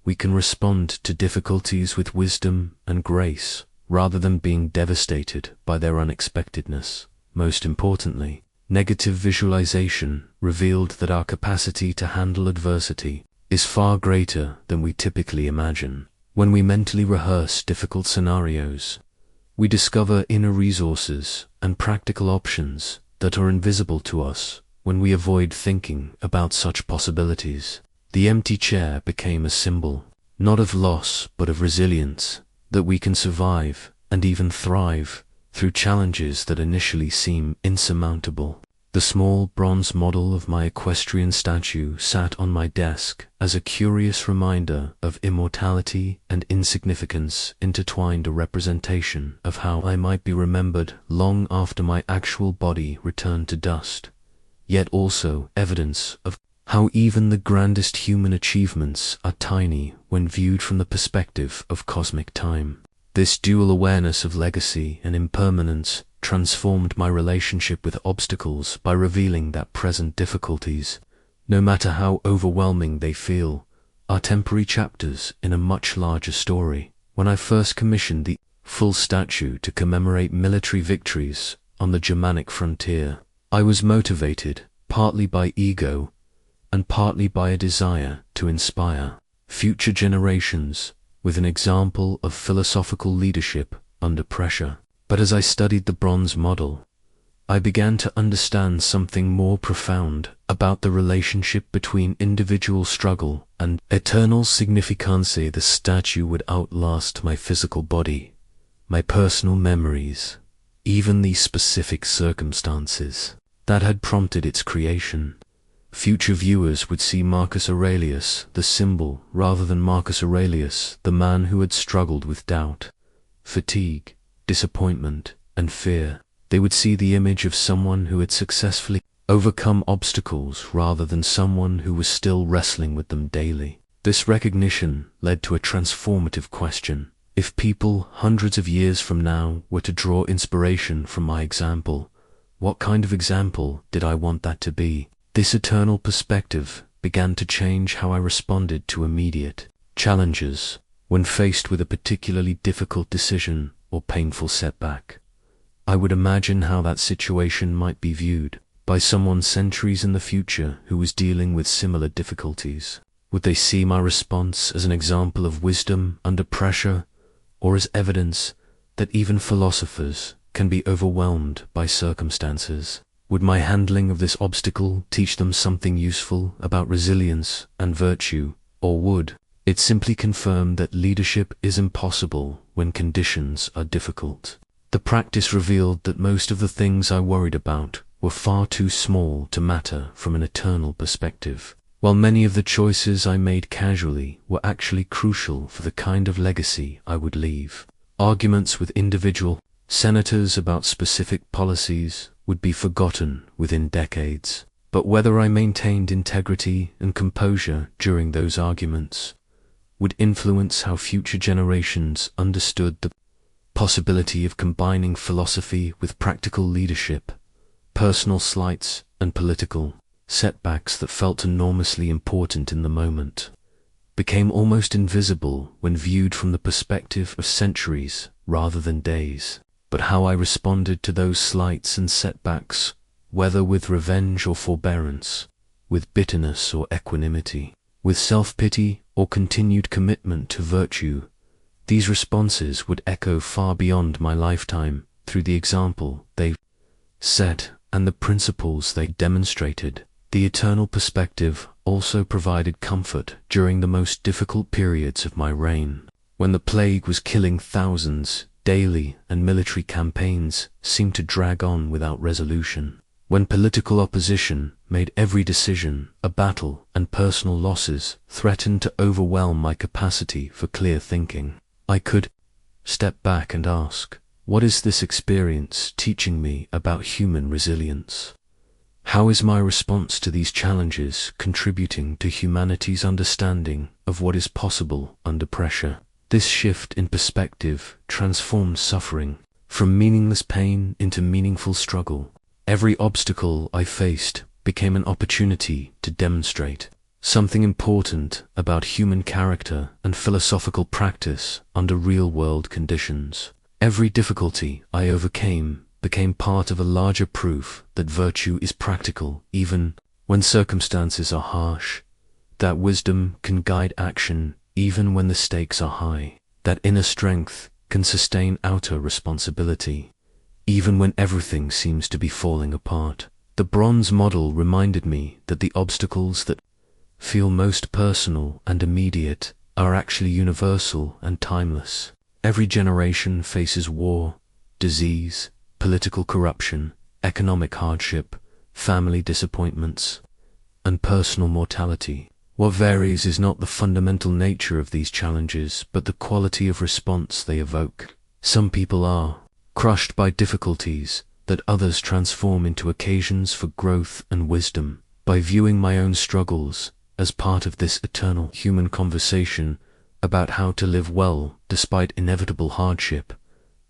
Speaker 1: we can respond to difficulties with wisdom and grace, rather than being devastated by their unexpectedness. Most importantly, negative visualization revealed that our capacity to handle adversity is far greater than we typically imagine. When we mentally rehearse difficult scenarios, we discover inner resources and practical options that are invisible to us when we avoid thinking about such possibilities. The empty chair became a symbol, not of loss but of resilience, that we can survive and even thrive through challenges that initially seem insurmountable. The small bronze model of my equestrian statue sat on my desk as a curious reminder of immortality and insignificance, intertwined, a representation of how I might be remembered long after my actual body returned to dust, yet also evidence of how even the grandest human achievements are tiny when viewed from the perspective of cosmic time. This dual awareness of legacy and impermanence transformed my relationship with obstacles by revealing that present difficulties, no matter how overwhelming they feel, are temporary chapters in a much larger story. When I first commissioned the full statue to commemorate military victories on the Germanic frontier, I was motivated partly by ego and partly by a desire to inspire future generations with an example of philosophical leadership under pressure. But as I studied the bronze model, I began to understand something more profound about the relationship between individual struggle and eternal significance. The statue would outlast my physical body, my personal memories, even the specific circumstances that had prompted its creation. Future viewers would see Marcus Aurelius, the symbol, rather than Marcus Aurelius, the man who had struggled with doubt, fatigue, disappointment, and fear. They would see the image of someone who had successfully overcome obstacles rather than someone who was still wrestling with them daily. This recognition led to a transformative question. If people hundreds of years from now were to draw inspiration from my example, what kind of example did I want that to be? This eternal perspective began to change how I responded to immediate challenges. When faced with a particularly difficult decision or painful setback, I would imagine how that situation might be viewed by someone centuries in the future who was dealing with similar difficulties. Would they see my response as an example of wisdom under pressure, or as evidence that even philosophers can be overwhelmed by circumstances? Would my handling of this obstacle teach them something useful about resilience and virtue, or would it simply confirmed that leadership is impossible when conditions are difficult? The practice revealed that most of the things I worried about were far too small to matter from an eternal perspective, while many of the choices I made casually were actually crucial for the kind of legacy I would leave. Arguments with individual senators about specific policies would be forgotten within decades, but whether I maintained integrity and composure during those arguments would influence how future generations understood the possibility of combining philosophy with practical leadership. Personal slights and political setbacks that felt enormously important in the moment became almost invisible when viewed from the perspective of centuries rather than days. But how I responded to those slights and setbacks, whether with revenge or forbearance, with bitterness or equanimity, with self-pity or continued commitment to virtue, these responses would echo far beyond my lifetime through the example they set and the principles they demonstrated. The eternal perspective also provided comfort during the most difficult periods of my reign, when the plague was killing thousands daily and military campaigns seemed to drag on without resolution, when political opposition made every decision a battle and personal losses threatened to overwhelm my capacity for clear thinking. I could step back and ask, what is this experience teaching me about human resilience? How is my response to these challenges contributing to humanity's understanding of what is possible under pressure? This shift in perspective transformed suffering from meaningless pain into meaningful struggle. Every obstacle I faced became an opportunity to demonstrate something important about human character and philosophical practice under real-world conditions. Every difficulty I overcame became part of a larger proof that virtue is practical even when circumstances are harsh, that wisdom can guide action even when the stakes are high, that inner strength can sustain outer responsibility, even when everything seems to be falling apart. The bronze model reminded me that the obstacles that feel most personal and immediate are actually universal and timeless. Every generation faces war, disease, political corruption, economic hardship, family disappointments, and personal mortality. What varies is not the fundamental nature of these challenges, but the quality of response they evoke. Some people are crushed by difficulties that others transform into occasions for growth and wisdom. By viewing my own struggles as part of this eternal human conversation about how to live well despite inevitable hardship,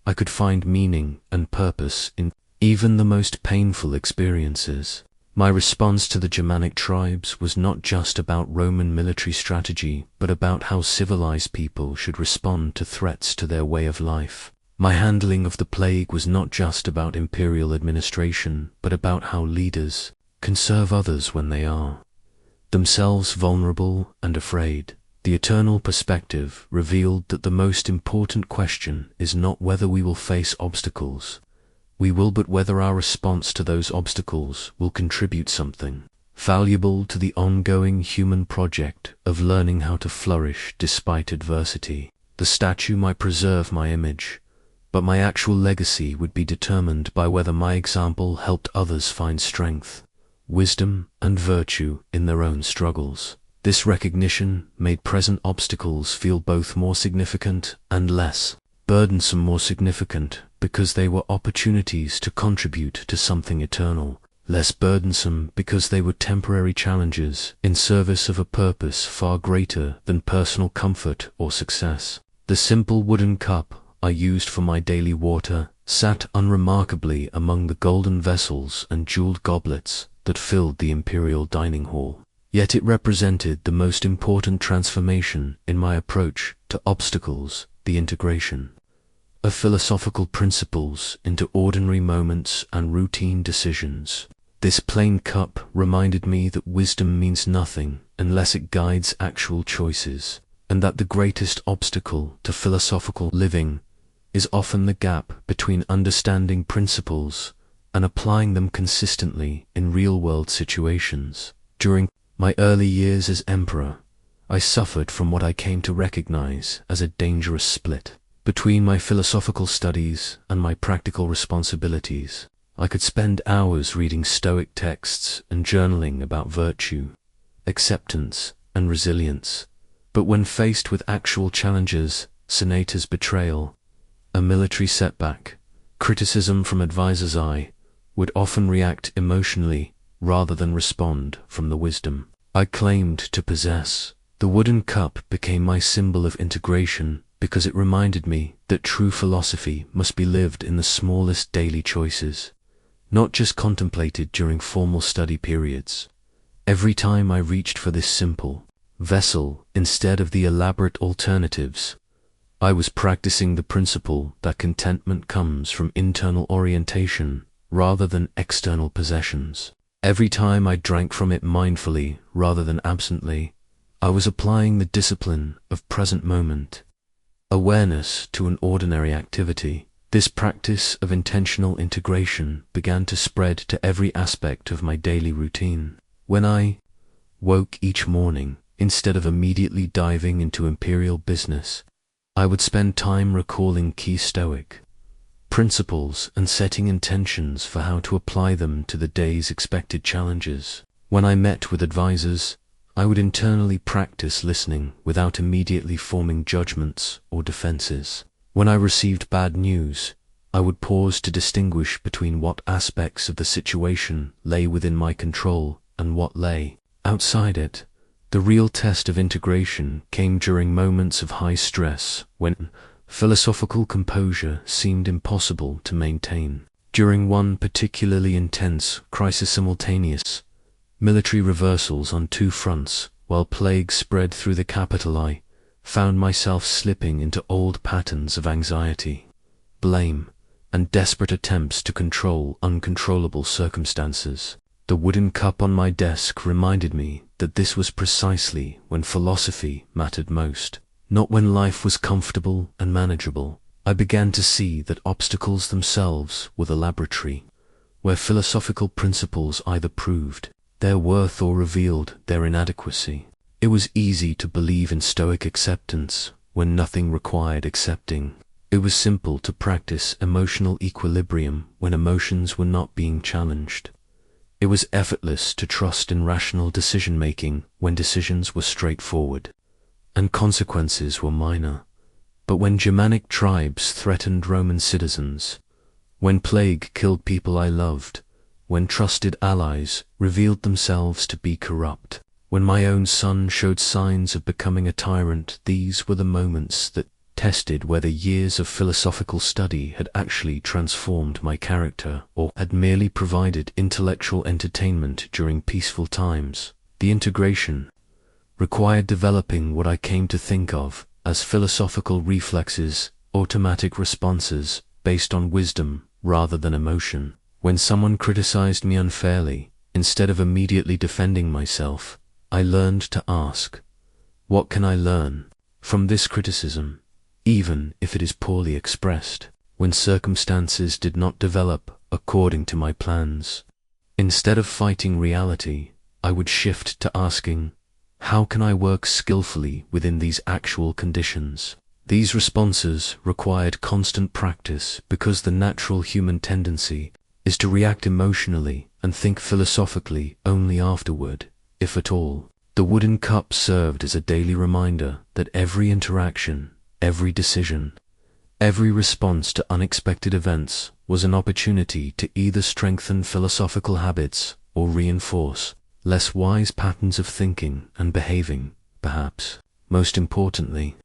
Speaker 1: I could find meaning and purpose in even the most painful experiences. My response to the Germanic tribes was not just about Roman military strategy, but about how civilized people should respond to threats to their way of life. My handling of the plague was not just about imperial administration, but about how leaders can serve others when they are themselves vulnerable and afraid. The eternal perspective revealed that the most important question is not whether we will face obstacles, but whether our response to those obstacles will contribute something valuable to the ongoing human project of learning how to flourish despite adversity. The statue might preserve my image, but my actual legacy would be determined by whether my example helped others find strength, wisdom, and virtue in their own struggles. This recognition made present obstacles feel both more significant and less burdensome. More significant because they were opportunities to contribute to something eternal, less burdensome because they were temporary challenges in service of a purpose far greater than personal comfort or success. The simple wooden cup I used for my daily water sat unremarkably among the golden vessels and jeweled goblets that filled the imperial dining hall. Yet it represented the most important transformation in my approach to obstacles, the integration of philosophical principles into ordinary moments and routine decisions. This plain cup reminded me that wisdom means nothing unless it guides actual choices, and that the greatest obstacle to philosophical living is often the gap between understanding principles and applying them consistently in real-world situations. During my early years as emperor, I suffered from what I came to recognize as a dangerous split between my philosophical studies and my practical responsibilities. I could spend hours reading Stoic texts and journaling about virtue, acceptance, and resilience, but when faced with actual challenges, Senator's betrayal, a military setback, criticism from advisors, I would often react emotionally rather than respond from the wisdom I claimed to possess. The wooden cup became my symbol of integration because it reminded me that true philosophy must be lived in the smallest daily choices, not just contemplated during formal study periods. Every time I reached for this simple vessel instead of the elaborate alternatives, I was practicing the principle that contentment comes from internal orientation rather than external possessions. Every time I drank from it mindfully rather than absently, I was applying the discipline of present moment awareness to an ordinary activity. This practice of intentional integration began to spread to every aspect of my daily routine. When I woke each morning, instead of immediately diving into imperial business, I would spend time recalling key Stoic principles and setting intentions for how to apply them to the day's expected challenges. When I met with advisors, I would internally practice listening without immediately forming judgments or defenses. When I received bad news, I would pause to distinguish between what aspects of the situation lay within my control and what lay outside it. The real test of integration came during moments of high stress when philosophical composure seemed impossible to maintain. During one particularly intense crisis, simultaneous military reversals on two fronts, while plague spread through the capital, I found myself slipping into old patterns of anxiety, blame, and desperate attempts to control uncontrollable circumstances. The wooden cup on my desk reminded me that this was precisely when philosophy mattered most, not when life was comfortable and manageable. I began to see that obstacles themselves were the laboratory, where philosophical principles either proved their worth or revealed their inadequacy. It was easy to believe in Stoic acceptance when nothing required accepting. It was simple to practice emotional equilibrium when emotions were not being challenged. It was effortless to trust in rational decision-making when decisions were straightforward, and consequences were minor. But when Germanic tribes threatened Roman citizens, when plague killed people I loved, when trusted allies revealed themselves to be corrupt, when my own son showed signs of becoming a tyrant, these were the moments that tested whether years of philosophical study had actually transformed my character or had merely provided intellectual entertainment during peaceful times. The integration required developing what I came to think of as philosophical reflexes, automatic responses based on wisdom rather than emotion. When someone criticized me unfairly, instead of immediately defending myself, I learned to ask, what can I learn from this criticism, even if it is poorly expressed? When circumstances did not develop according to my plans, instead of fighting reality, I would shift to asking, how can I work skillfully within these actual conditions? These responses required constant practice because the natural human tendency is to react emotionally and think philosophically only afterward, if at all. The wooden cup served as a daily reminder that every interaction, every decision, every response to unexpected events was an opportunity to either strengthen philosophical habits or reinforce less wise patterns of thinking and behaving. Perhaps most importantly,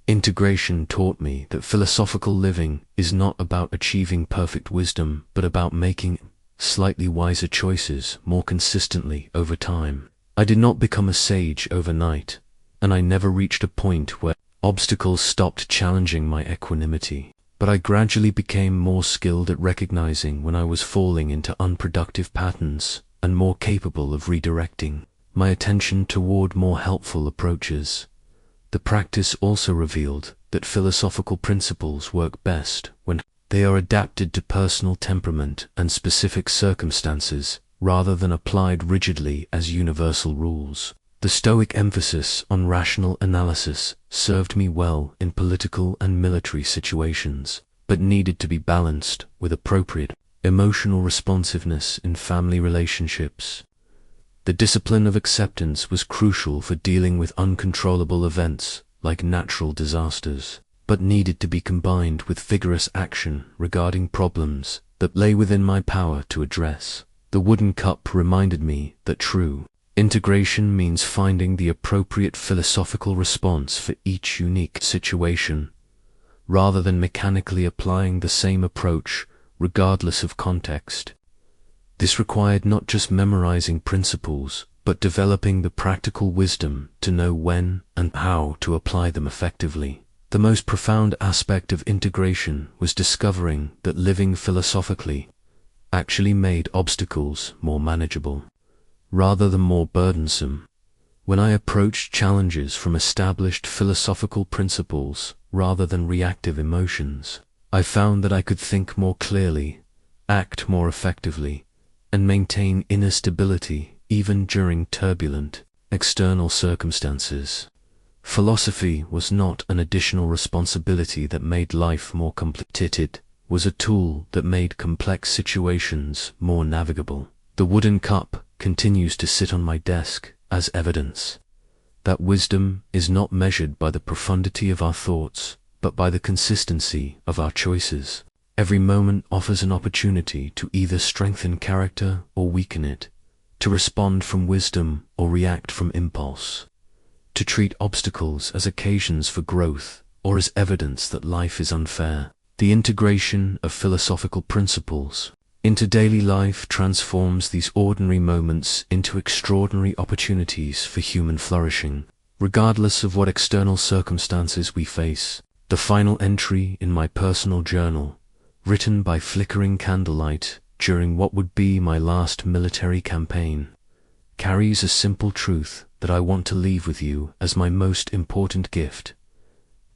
Speaker 1: integration taught me that philosophical living is not about achieving perfect wisdom, but about making slightly wiser choices more consistently over time. I did not become a sage overnight, and I never reached a point where obstacles stopped challenging my equanimity. But I gradually became more skilled at recognizing when I was falling into unproductive patterns and more capable of redirecting my attention toward more helpful approaches. The practice also revealed that philosophical principles work best when they are adapted to personal temperament and specific circumstances, rather than applied rigidly as universal rules. The Stoic emphasis on rational analysis served me well in political and military situations, but needed to be balanced with appropriate emotional responsiveness in family relationships. The discipline of acceptance was crucial for dealing with uncontrollable events like natural disasters, but needed to be combined with vigorous action regarding problems that lay within my power to address. The wooden cup reminded me that true integration means finding the appropriate philosophical response for each unique situation, rather than mechanically applying the same approach regardless of context. This required not just memorizing principles, but developing the practical wisdom to know when and how to apply them effectively. The most profound aspect of integration was discovering that living philosophically actually made obstacles more manageable, rather than more burdensome. When I approached challenges from established philosophical principles rather than reactive emotions, I found that I could think more clearly, act more effectively, and maintain inner stability even during turbulent external circumstances. Philosophy was not an additional responsibility that made life more complicated. It was a tool that made complex situations more navigable. The wooden cup continues to sit on my desk as evidence that wisdom is not measured by the profundity of our thoughts, but by the consistency of our choices. Every moment offers an opportunity to either strengthen character or weaken it, to respond from wisdom or react from impulse, to treat obstacles as occasions for growth or as evidence that life is unfair. The integration of philosophical principles into daily life transforms these ordinary moments into extraordinary opportunities for human flourishing, regardless of what external circumstances we face. The final entry in my personal journal, written by flickering candlelight during what would be my last military campaign, carries a simple truth that I want to leave with you as my most important gift.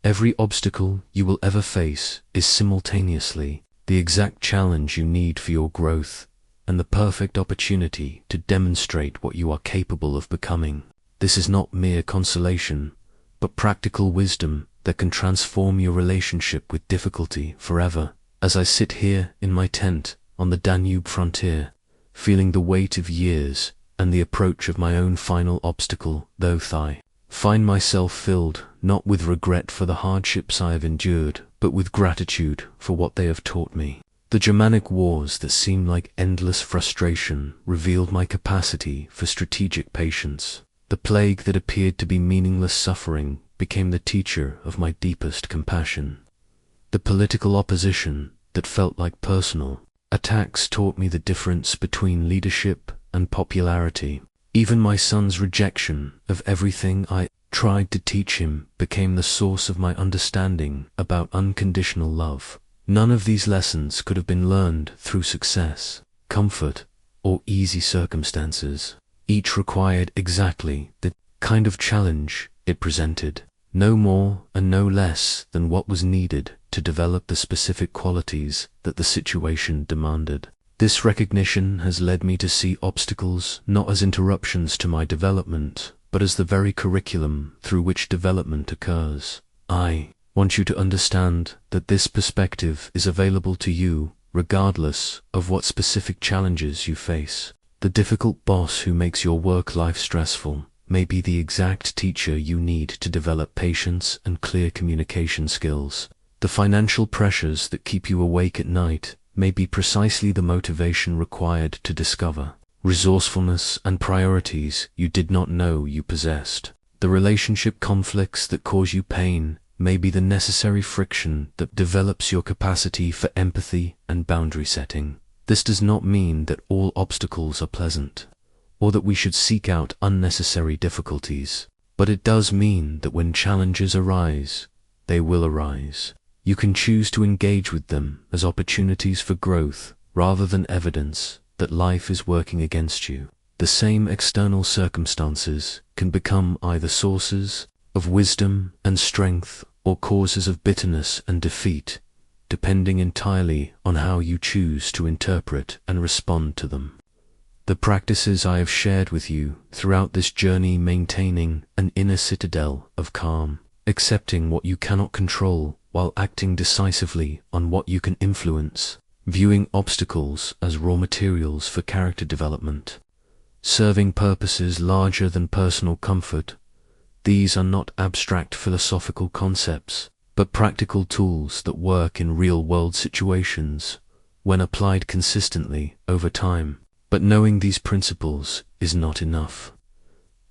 Speaker 1: Every obstacle you will ever face is simultaneously the exact challenge you need for your growth and the perfect opportunity to demonstrate what you are capable of becoming. This is not mere consolation, but practical wisdom that can transform your relationship with difficulty forever. As I sit here in my tent on the Danube frontier, feeling the weight of years and the approach of my own final obstacle, though I find myself filled not with regret for the hardships I have endured, but with gratitude for what they have taught me. The Germanic wars that seemed like endless frustration revealed my capacity for strategic patience. The plague that appeared to be meaningless suffering became the teacher of my deepest compassion. The political opposition that felt like personal attacks taught me the difference between leadership and popularity. Even my son's rejection of everything I tried to teach him became the source of my understanding about unconditional love. None of these lessons could have been learned through success, comfort, or easy circumstances. Each required exactly the kind of challenge it presented, no more and no less than what was needed to develop the specific qualities that the situation demanded. This recognition has led me to see obstacles not as interruptions to my development, but as the very curriculum through which development occurs. I want you to understand that this perspective is available to you regardless of what specific challenges you face. The difficult boss who makes your work life stressful may be the exact teacher you need to develop patience and clear communication skills. The financial pressures that keep you awake at night may be precisely the motivation required to discover resourcefulness and priorities you did not know you possessed. The relationship conflicts that cause you pain may be the necessary friction that develops your capacity for empathy and boundary setting. This does not mean that all obstacles are pleasant, or that we should seek out unnecessary difficulties, but it does mean that when challenges arise, they will arise. You can choose to engage with them as opportunities for growth rather than evidence that life is working against you. The same external circumstances can become either sources of wisdom and strength or causes of bitterness and defeat, depending entirely on how you choose to interpret and respond to them. The practices I have shared with you throughout this journey, maintaining an inner citadel of calm, accepting what you cannot control while acting decisively on what you can influence, viewing obstacles as raw materials for character development, serving purposes larger than personal comfort. These are not abstract philosophical concepts, but practical tools that work in real-world situations when applied consistently over time. But knowing these principles is not enough.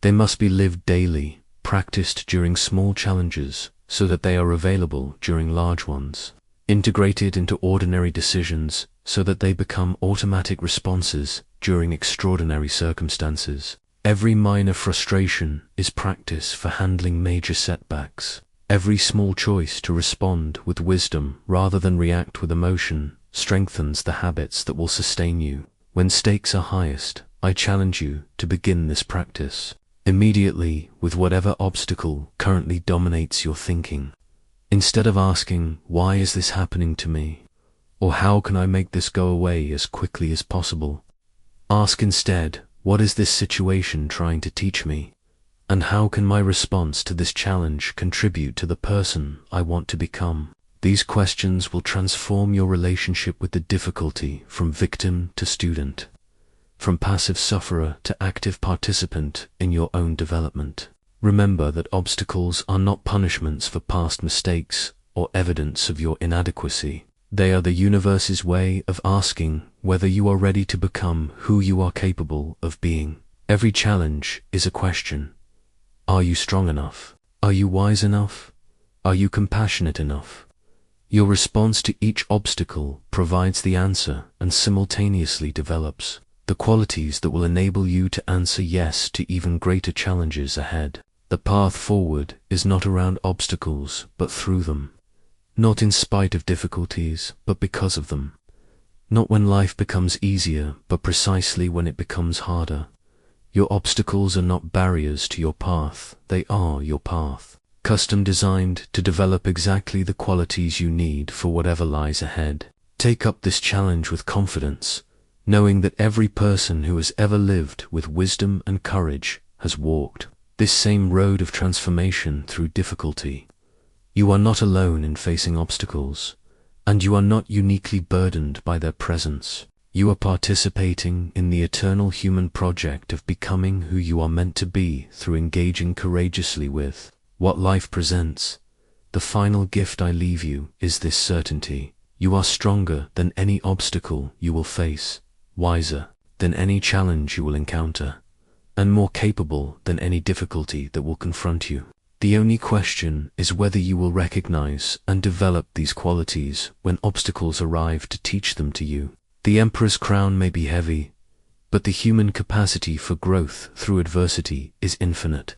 Speaker 1: They must be lived daily, practiced during small challenges so that they are available during large ones, integrated into ordinary decisions so that they become automatic responses during extraordinary circumstances. Every minor frustration is practice for handling major setbacks. Every small choice to respond with wisdom rather than react with emotion strengthens the habits that will sustain you. When stakes are highest, I challenge you to begin this practice immediately with whatever obstacle currently dominates your thinking. Instead of asking, "Why is this happening to me?" or "How can I make this go away as quickly as possible?" ask instead, "What is this situation trying to teach me? And how can my response to this challenge contribute to the person I want to become?" These questions will transform your relationship with the difficulty from victim to student, from passive sufferer to active participant in your own development. Remember that obstacles are not punishments for past mistakes or evidence of your inadequacy. They are the universe's way of asking whether you are ready to become who you are capable of being. Every challenge is a question. Are you strong enough? Are you wise enough? Are you compassionate enough? Your response to each obstacle provides the answer and simultaneously develops the qualities that will enable you to answer yes to even greater challenges ahead. The path forward is not around obstacles, but through them. Not in spite of difficulties, but because of them. Not when life becomes easier, but precisely when it becomes harder. Your obstacles are not barriers to your path, they are your path, custom designed to develop exactly the qualities you need for whatever lies ahead. Take up this challenge with confidence, knowing that every person who has ever lived with wisdom and courage has walked this same road of transformation through difficulty. You are not alone in facing obstacles, and you are not uniquely burdened by their presence. You are participating in the eternal human project of becoming who you are meant to be through engaging courageously with what life presents. The final gift I leave you is this certainty: you are stronger than any obstacle you will face, wiser than any challenge you will encounter, and more capable than any difficulty that will confront you. The only question is whether you will recognize and develop these qualities when obstacles arrive to teach them to you. The emperor's crown may be heavy, but the human capacity for growth through adversity is infinite.